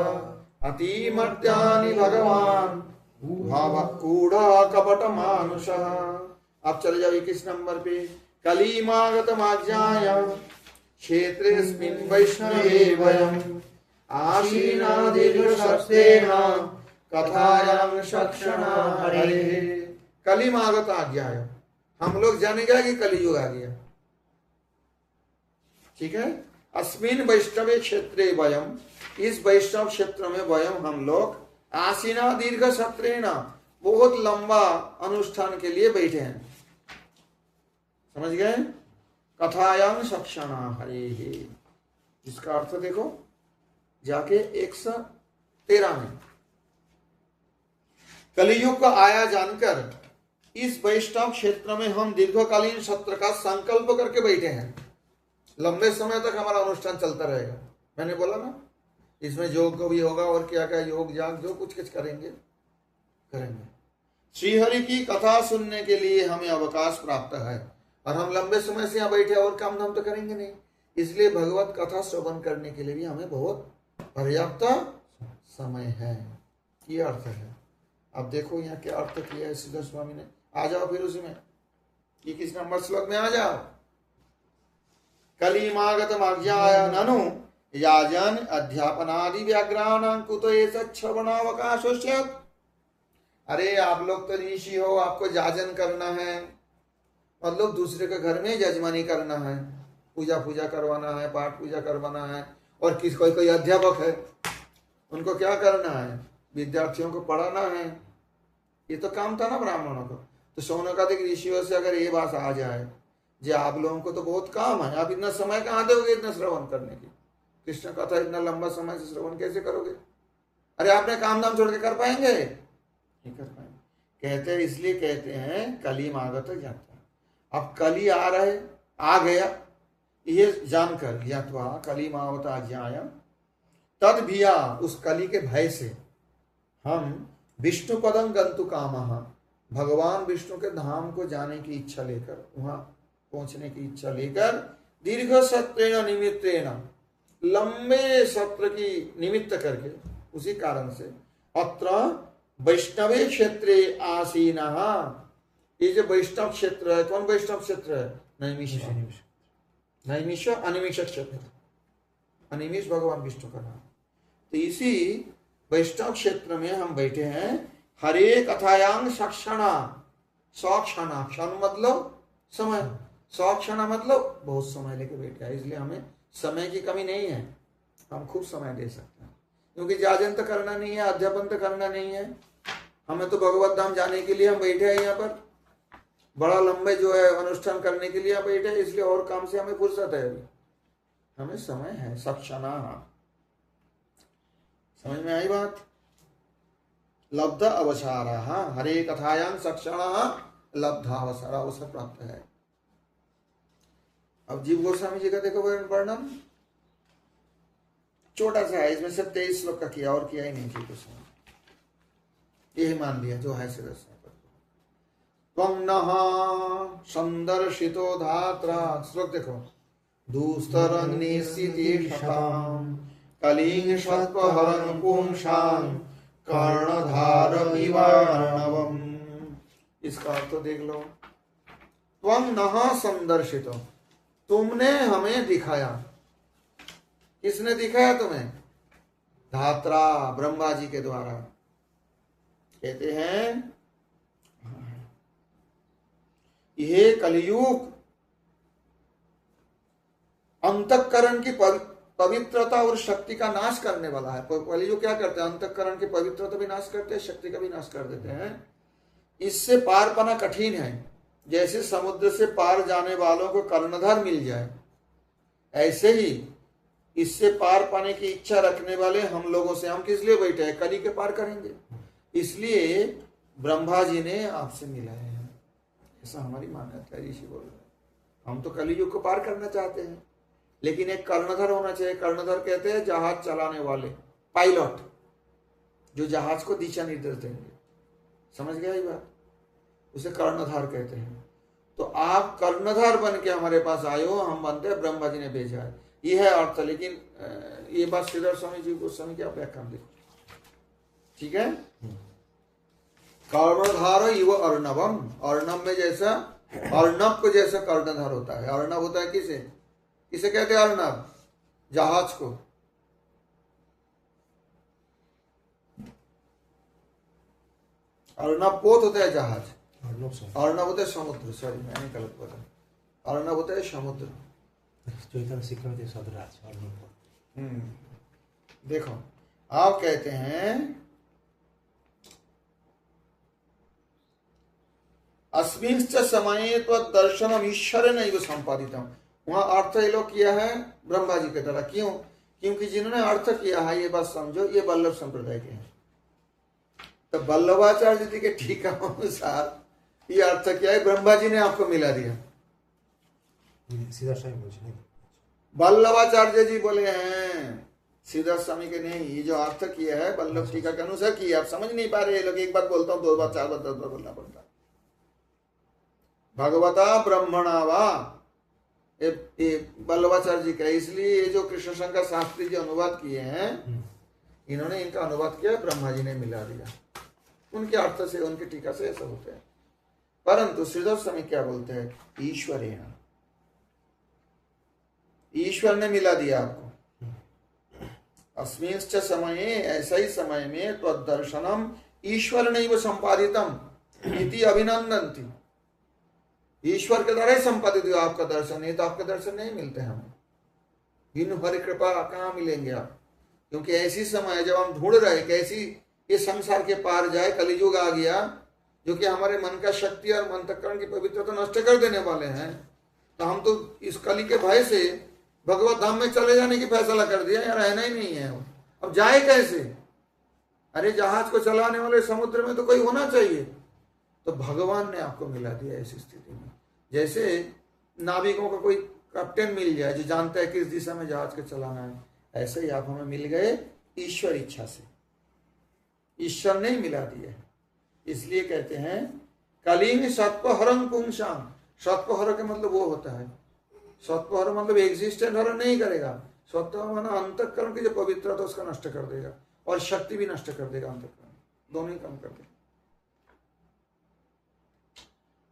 अतिमर्त्यानि भगवान कूढ़ा कपट मानुष। अब चले जाओ 21 नंबर पे। कलीमागत माज्ञायां क्षेत्रेऽस्मिन् वैष्णवे वयम् आसीना दीर्घशस्तेन कथायां सक्षणा हरे। कलीमागत आज्ञायां, हम लोग जानेगा कि कलियुग आ गया, ठीक है। अस्मिन् वैष्णवे क्षेत्रे वयम्, इस वैष्णव क्षेत्र में वयम् हम लोग आसीना दीर्घ सत्रेण, बहुत लंबा अनुष्ठान के लिए बैठे हैं। समझ गए? कथायां सक्षणा हरे, इसका अर्थ देखो जाके 113 में। कलियुग का आया जानकर इस वैष्णव क्षेत्र में हम दीर्घकालीन सत्र का संकल्प करके बैठे हैं। लंबे समय तक हमारा अनुष्ठान चलता रहेगा। मैंने बोला ना, इसमें योग भी होगा और क्या क्या योग जाग जो कुछ करेंगे। श्रीहरि की कथा सुनने के लिए हमें अवकाश प्राप्त है, और हम लंबे समय से यहाँ बैठे और काम धाम तो करेंगे नहीं, इसलिए भगवत कथा श्रवण करने के लिए भी हमें बहुत पर्याप्त समय है। ये अर्थ है। अब देखो यहाँ क्या अर्थ किया है श्री गोस्वामी ने। आ जाओ फिर उसमें 21 नंबर श्लोक में आ जाओ। कलिमागत माज्ञाया ननु याजन अध्यापनादि व्याघ्राणां कुतो एष श्रवणावकाशोऽस्यात्। अरे आप लोग तो ऋषि हो, आपको जाजन करना है, मतलब दूसरे के घर में जजमानी करना है, पूजा करवाना है, पाठ पूजा करवाना है। और कोई अध्यापक है, उनको क्या करना है? विद्यार्थियों को पढ़ाना है। ये तो काम था ना ब्राह्मणों को। तो शौनकादिक ऋषियों से अगर ये बात आ जाए, जी आप लोगों को तो बहुत काम है, आप इतना समय कहाँ दोगे इतना श्रवण करने की? कृष्ण कथा इतना लंबा समय से श्रवण कैसे करोगे? अरे आपने काम धाम छोड़ के कर पाएंगे? नहीं कर पाएंगे। कहते हैं, इसलिए कहते हैं कली मागत ज्ञात्वा। अब कली आ रहे, आ गया, ये जानकर ज्ञात्वा कली मावता ज्ञायम, तद भिया, उस कली के भय से हम विष्णु पदम गंतु कामः, भगवान विष्णु के धाम को जाने की इच्छा लेकर, वहां पहुंचने की इच्छा लेकर, दीर्घ सत्रेण निमित्तेन, लंबे सत्र की निमित्त करके, उसी कारण से अत्र वैष्णवे क्षेत्रे आसीनः, ये जो वैष्णव क्षेत्र है, कौन वैष्णव क्षेत्र है? नैमिष, नैमिष अनिमिष क्षेत्र, अनिमिष भगवान विष्णु का नाम। तो इसी वैष्णव क्षेत्र में हम बैठे हैं। हरे कथायांग सक्षणा, सक्षणा, क्षण मतलब समय, सक्षणा मतलब बहुत समय लेके बैठे हैं, इसलिए हमें समय की कमी नहीं है, हम खूब समय दे सकते हैं, क्योंकि जाजन तो करना नहीं है, अध्यापन तो करना नहीं है, हमें तो भगवत धाम जाने के लिए हम बैठे हैं यहाँ पर, बड़ा लंबे जो है अनुष्ठान करने के लिए हम बैठे हैं, इसलिए और काम से हमें फुर्सत है, अभी हमें समय है। सक्षणा, समझ में आई बात? लब्ध अवसारा, हरे कथायां सक्षणा लब्ध अवसर, अवसर प्राप्त है। अब जीव गोस्वामी जी का देखो वर्णन, छोटा सा है, इसमें सिर्फ 23 श्लोक का किया, और किया ही नहीं जीव गोस्वामी, यही मान लिया जो है सिर्फ। त्वं नः संदर्शितो धात्रा, श्लोक देखो, दुस्तरग्निस्थितिशतां कलिं सत्त्वहरं पुंसां कर्णधारमिवार्णवम्, इसका अर्थ देख लो। त्वं नः संदर्शितो, तुमने हमें दिखाया। किसने दिखाया तुम्हें? धात्रा, ब्रह्मा जी के द्वारा। कहते हैं यह कलियुग अंतःकरण की पवित्रता और शक्ति का नाश करने वाला है। कलियुग क्या करते हैं? अंतःकरण की पवित्रता भी नाश करते हैं, शक्ति का भी नाश कर देते हैं। इससे पार पाना कठिन है। जैसे समुद्र से पार जाने वालों को कर्णधार मिल जाए, ऐसे ही इससे पार पाने की इच्छा रखने वाले हम लोगों से, हम किस लिए बैठे हैं? कली के पार करेंगे, इसलिए ब्रह्मा जी ने आपसे मिलाए हैं, ऐसा हमारी मान्यता है। ऋषि बोल रहे हैं हम तो कलियुग को पार करना चाहते हैं, लेकिन एक कर्णधार होना चाहिए। कर्णधार कहते हैं जहाज चलाने वाले, पायलट, जो जहाज को दिशा निर्देश देंगे। समझ गया ये बात? उसे कर्णधार कहते हैं। तो आप कर्णधार बन के हमारे पास आए हो, हम बनते हैं ब्रह्मा जी ने भेजा है, ये है अर्थ। लेकिन ये बात श्रीधर स्वामी जी गोस्वामी की आप व्याख्या देखो, ठीक है। कर्णधार इव अर्णवम, अर्णव में जैसा, अर्णव को जैसा कर्णधार होता है। अर्णव होता है किसे? किसे कहते हैं अर्णव? जहाज को। अर्णव पोत होता है जहाज, अर्णव होता है समुद्र। सॉरी मैंने गलत बोला, अर्णव होता है समुद्र। देखो आप कहते हैं अस्मिंश्च समये दर्शनम ईश्वर नैव संपादितम। वहां अर्थ ये लोग किया है ब्रह्मा जी के द्वारा। क्यों? क्योंकि जिन्होंने अर्थ किया है, ये बात समझो, ये वल्लभ संप्रदाय के हैं। तो वल्लभाचार्य जी के टीका अनुसार ये अर्थ किया है, ब्रह्मा जी ने आपको मिला दिया। सीधा स्वामी वल्लभाचार्य जी बोले हैं, सीधा स्वामी के नहीं। ये जो अर्थ किया है वल्लभ टीका के अनुसार किया। आप समझ नहीं पा रहे लोग, एक बात बोलता हूं, 2 बार 4 बार 10 बार बोलना पड़ता। भगवता ब्रह्मणा वा, वल्लभाचार्य जी का। इसलिए ये जो कृष्ण शंकर शास्त्री जी अनुवाद किए हैं, इन्होंने इनका अनुवाद किया, ब्रह्मा जी ने मिला दिया। उनके अर्थ से, उनके टीका से ऐसा होता है। परंतु श्रीधर स्वामी क्या बोलते हैं? ईश्वर है, ईश्वर ने मिला दिया आपको। अस्मिंश्च समये, ऐसा ही समय में, तो दर्शनम ईश्वर नैव संपादितम इति अभिनंदन्ति। ईश्वर के द्वारा ही संपादित हुआ आपका दर्शन, नहीं तो आपके दर्शन नहीं मिलते हमें। बिनु हरि कृपा कहाँ मिलेंगे आप? क्योंकि ऐसी समय है जब हम ढूंढ रहे कैसी ये संसार के पार जाए। कलियुग आ गया जो कि हमारे मन का शक्ति और अंतःकरण की पवित्रता नष्ट कर देने वाले हैं। तो हम तो इस कली के भय से भगवत धाम में चले जाने की फैसला कर दिया, यार रहना ही नहीं है। अब जाए कैसे? अरे जहाज को चलाने वाले समुद्र में तो कोई होना चाहिए। तो भगवान ने आपको मिला दिया ऐसी स्थिति में। जैसे नाविकों का कोई कैप्टन मिल जाए जो जानता है किस दिशा में जहाज को चलाना है, ऐसे ही आप हमें मिल गए ईश्वर इच्छा से। ईश्वर ने मिला दिया है, इसलिए कहते हैं कलिंग सत्वहरं पुंसाम। सत्वहर के मतलब वो होता है, सत्वहर मतलब एग्जिस्टेंट हरण नहीं करेगा। सत्व माना अंतःकरण की जो पवित्रता उसका नष्ट कर देगा और शक्ति भी नष्ट कर देगा, अंतःकरण दोनों ही कम कर देगा।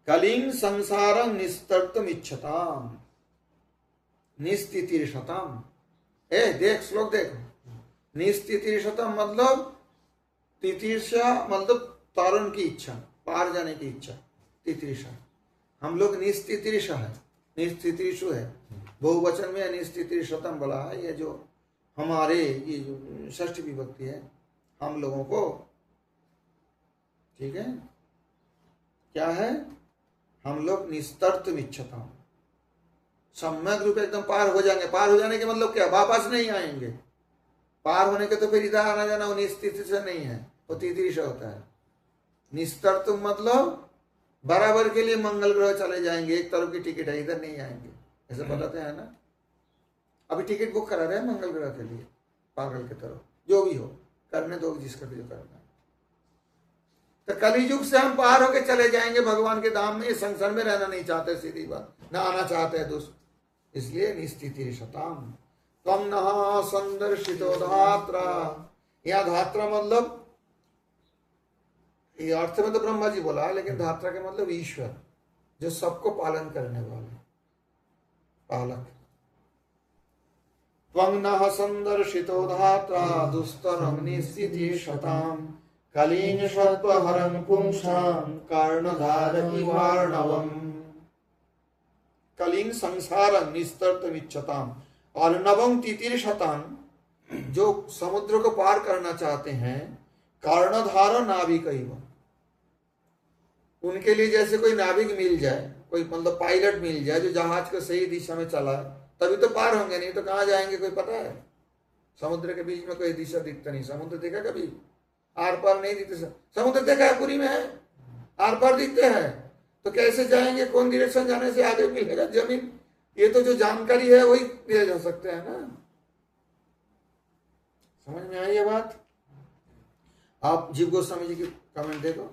कलिंग संसारं निस्तर्तुम इच्छताम निस्तितिर्षताम। देख श्लोक देख, निस्तितिर्षताम मतलब तितिर्षा मतलब तारण की इच्छा, पार जाने की इच्छा, तितिर्षा। हम लोग निस्तितिर्षा है, निस्तितिर्षु है, बहुवचन में निस्तितिर्षतम बोला है। ये जो हमारे ये जो षष्ठी विभक्ति है हम लोगों को, ठीक है, क्या है, हम लोग निस्तर्त इच्छता, सम्यक रूप एकदम पार हो जाएंगे। पार हो जाने के मतलब क्या, वापस नहीं आएंगे। पार होने के तो फिर इधर आना जाना वो निस्तित से नहीं है, वो तितिर्षा होता है। निस्तर्त मतलब बराबर के लिए मंगल ग्रह चले जाएंगे, एक तरफ की टिकट है, इधर नहीं आएंगे, ऐसा बताते हैं ना। अभी टिकट बुक करा रहे हैं मंगल ग्रह के लिए, पागल की तरफ, जो भी हो करने दो जिसका भी जो करना है। तो कलियुग से हम पार होके चले जाएंगे भगवान के धाम में। संसार में रहना नहीं चाहते, सीधी बात, ना आना चाहते हैं दुष्ट, इसलिए निस्तिति शताम तम नहा संदर्शितो धात्रा। यहाँ धात्रा मतलब ये अर्थ में तो ब्रह्मा जी बोला है, लेकिन धात्रा के मतलब ईश्वर, जो सबको पालन करने वाले, पालक। त्वं नः संदर्शितो धात्रा दुस्तरं निस्तिति शताम कलिंग सत्वहरं पुंसां कर्णधार इवार्णवम्। कलिंग संसारं निस्तर्तमिच्छताम और नवम तितिर्षताम, जो समुद्र को पार करना चाहते हैं, कर्णधार नाविकैव, उनके लिए जैसे कोई नाविक मिल जाए, कोई मतलब पायलट मिल जाए जो जहाज को सही दिशा में चलाए, तभी तो पार होंगे, नहीं तो कहाँ जाएंगे कोई पता है। समुद्र के बीच में कोई दिशा दिखता नहीं। समुद्र देखा कभी, आर पार नहीं दिखते। समुद्र देखा है, पूरी में है, आर पार दिखते हैं, तो कैसे जाएंगे, कौन डायरेक्शन जाने से आगे मिलेगा जमीन। ये तो जो जानकारी है वही दिया जा सकते हैं ना। समझ में आई ये बात। आप जीव गोस्वामी जी की कमेंट देखो।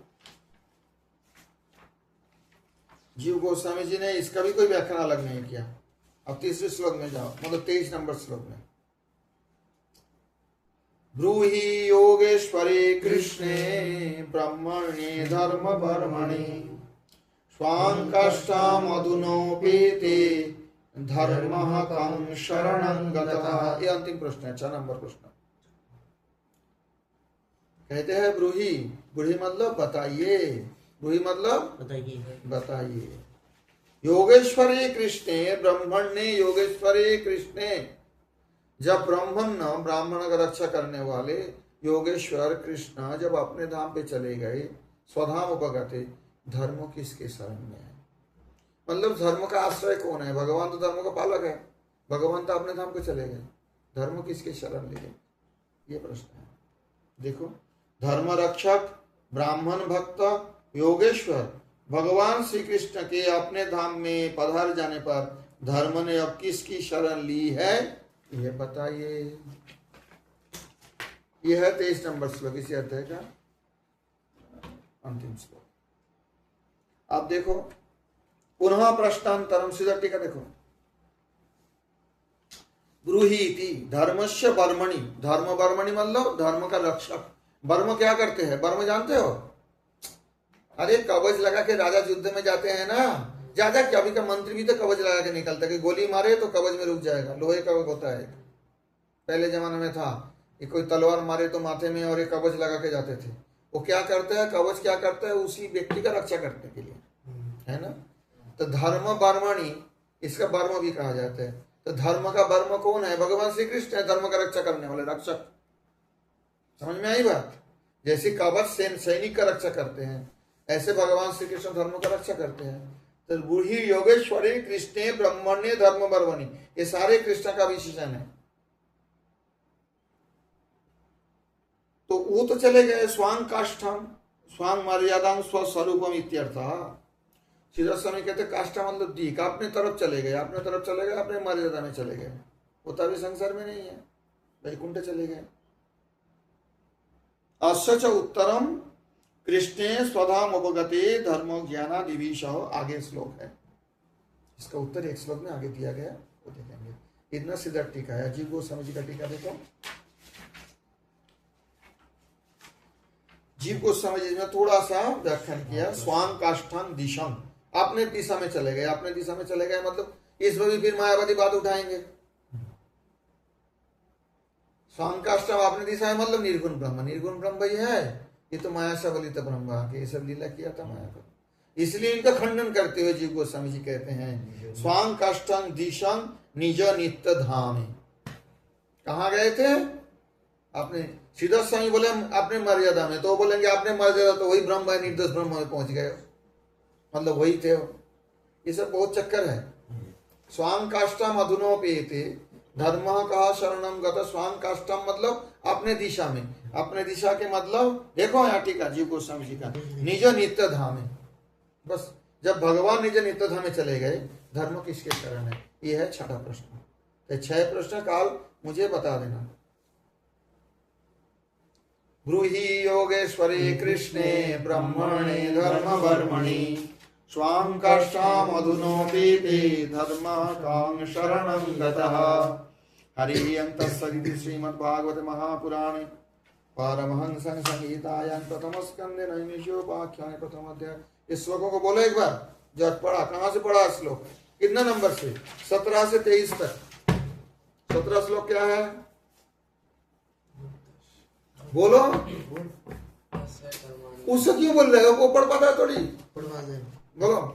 जीव गोस्वामी जी ने इसका भी कोई व्याख्यान अलग नहीं किया। अब तीसरे श्लोक में जाओ, मतलब 23 नंबर श्लोक में। ब्रूहि योगेश्वरे कृष्णे ब्रह्मणे धर्म वर्मणे स्वां कष्टम अधुनोपेते धर्मः कं शरणं गतः। ये अंतिम प्रश्न है, 6 नंबर प्रश्न। कहते हैं ब्रूहि, ब्रूहि मतलब बताइए, ब्रूहि मतलब बताइए। योगेश्वरे कृष्णे ब्रह्मण्य योगेश्वरे कृष्णे, जब ब्राह्मण का रक्षा करने वाले योगेश्वर कृष्ण जब अपने धाम पे चले गए, स्वधाम उपगते, धर्म किसके शरण में है, मतलब धर्म का आश्रय कौन है। भगवान तो धर्म का पालक है, भगवान तो अपने धाम पे चले गए, धर्म किसके शरण ले गए, ये प्रश्न है। देखो, धर्म रक्षक ब्राह्मण भक्त योगेश्वर भगवान श्री कृष्ण के अपने धाम में पधार जाने पर धर्म ने अब किसकी शरण ली है, यह बताइए। यह है 23 नंबर श्लोक, इसी अध्याय का अंतिम श्लोक। आप देखो, पुनः प्रश्नांतरम, सीधा टीका देखो। ब्रूहीति धर्मस्य वर्मणि, धर्म वर्मणि मतलब धर्म का रक्षक। वर्म क्या करते हैं, वर्म जानते हो, अरे कवच लगा के राजा युद्ध में जाते हैं ना, ज्यादा क्या, अभी का मंत्री भी तो कवच लगा के निकलता है कि गोली मारे तो कवच में रुक जाएगा, लोहे का होता है। पहले जमाने में था कि कोई तलवार मारे तो माथे में और एक कवच लगा के जाते थे। वो क्या करते हैं, कवच क्या करता है, उसी व्यक्ति का रक्षा करने के लिए, है ना। तो धर्म वर्मणि, इसका वर्म भी कहा जाता है। तो धर्म का वर्म कौन है, भगवान श्री कृष्ण है, धर्म का रक्षा करने वाले रक्षक। समझ में आई बात। जैसे कवच सैनिक का रक्षा करते हैं, ऐसे भगवान श्री कृष्ण धर्म का रक्षा करते हैं। तो बूढ़ी योगेश्वरी कृष्णे ब्रह्मण्य धर्म वर्मणि, ये सारे कृष्ण का विशेषण है। तो वो तो चले गए स्वांग काष्ठम, स्वांग मर्यादा स्वस्वरूपम इत्यर्थ। श्रीधर स्वामी कहते काष्ठा मतलब दीक, अपने तरफ चले गए, अपने तरफ चले गए, अपने मर्यादा में चले गए, वो तभी संसार में नहीं है, वैकुंठ चले गए। अस्य च उत्तरम कृष्णे स्वधाम उपगते धर्म ज्ञानादिवीश, आगे श्लोक है, इसका उत्तर एक श्लोक में आगे दिया गया, वो देखेंगे। इतना सीधा टीका है, अजीब गोस्वामी जी का टीका देखो। जीव गोस्वामी जी ने थोड़ा सा व्याख्यान किया, स्वांग काष्ठान दिशम, अपने दिशा में चले गए, अपने दिशा में चले गए मतलब इस पर भी फिर मायावादी बात उठाएंगे। स्वांग काष्ठम अपने दिशा में मतलब निर्गुण ब्रह्म, निर्गुण ब्रह्म वही है, ये तो माया से बलित ब्रह्म के ये सब लीला किया था माया को, इसलिए इनका खंडन करते हुए जीव गोस्वामी जी कहते हैं स्वांग काष्ठं दिशं निज नित्य धाम। कहाँ गए थे? अपने श्रीधर स्वामी बोले अपने मर्यादा में, तो वो बोलेंगे अपने मर्यादा तो वही ब्रह्म है, निर्दोष ब्रह्म में पहुंच गए, मतलब वही थे। ये सब बहुत चक्कर है। स्वांग काष्ठम अधुनोपेते धर्म कहा शरणम गत। स्वांग काष्ठम मतलब अपने दिशा में, अपने दिशा के मतलब देखो यहाँ ठीक है जीव गोस्वामी जी का, निज नित्य धाम है। बस जब भगवान निज नित्य धाम में चले गए, धर्म किसके शरण है? ये है छठा प्रश्न। तो 6 प्रश्न काल मुझे बता देना। ब्रूहि योगेश्वरे कृष्णे ब्रह्मणे धर्म वर्मणि स्वां काष्ठाम अधुनोपेते धर्म कां शरणं गतः। हरि तत्सदिति श्रीमद्भागवते महापुराणे पारमहंस संहितायां प्रथम स्कंदे नैमिषोपाख्याने प्रथम अध्याय। इस श्लोकों को बोलो एक बार, जब पढ़ा, कहाँ से पढ़ा श्लोक, कितना नंबर से? 17 से 23 तक 17 श्लोक क्या है बोलो। उससे क्यों बोल रहे हो? वो पढ़ पाता है थोड़ी, बोलो।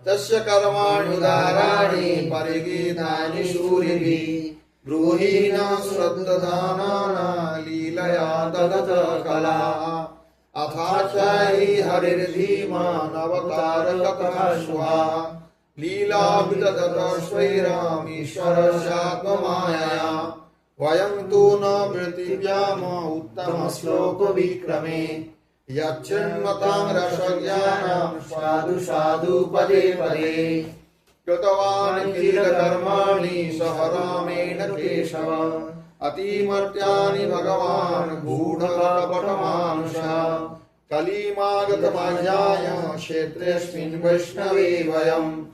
तस्य कर्माणि उदाराणि परिगीतानि शूरिभिः ब्रूहि न श्रद्धानाना लीलया ददत कला अथाचाहि हरिर्धीमान् अवतारकथाश्वा लीला विदधत स्वैरामीश्वरस्यात्ममायया वयं तु न पृथिव्याम उत्तम श्लोक विक्रमे यच्छृण्वतां रसज्ञानं साधु साधु पदे पदे कृतवान् किल कर्माणि सह रामेण केशव अतिमर्त्यानि भगवान् गूढकपटमानुषः कलिमागतमाज्ञाय क्षेत्रेऽस्मिन् वैष्णवे वयम्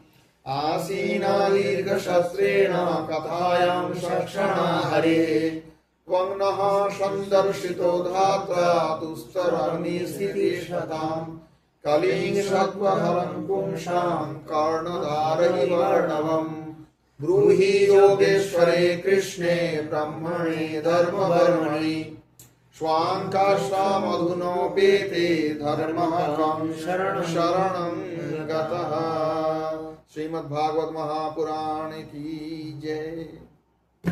आसीना दीर्घशस्त्रेण कथायां सक्षणा हरे त्वं नः सन्दर्शितो धात्रा दुस्तरग्निस्थितिशताम् कलिं सत्त्वहरं पुंसां कर्णधारयिवर्णवम् ब्रूहि योगेश्वरे कृष्णे ब्रह्मणे धर्मवर्मणि स्वां काष्ठामधुनोपेते धर्मः कं शरणं गतः। श्रीमद्भागवत महापुराण की जय।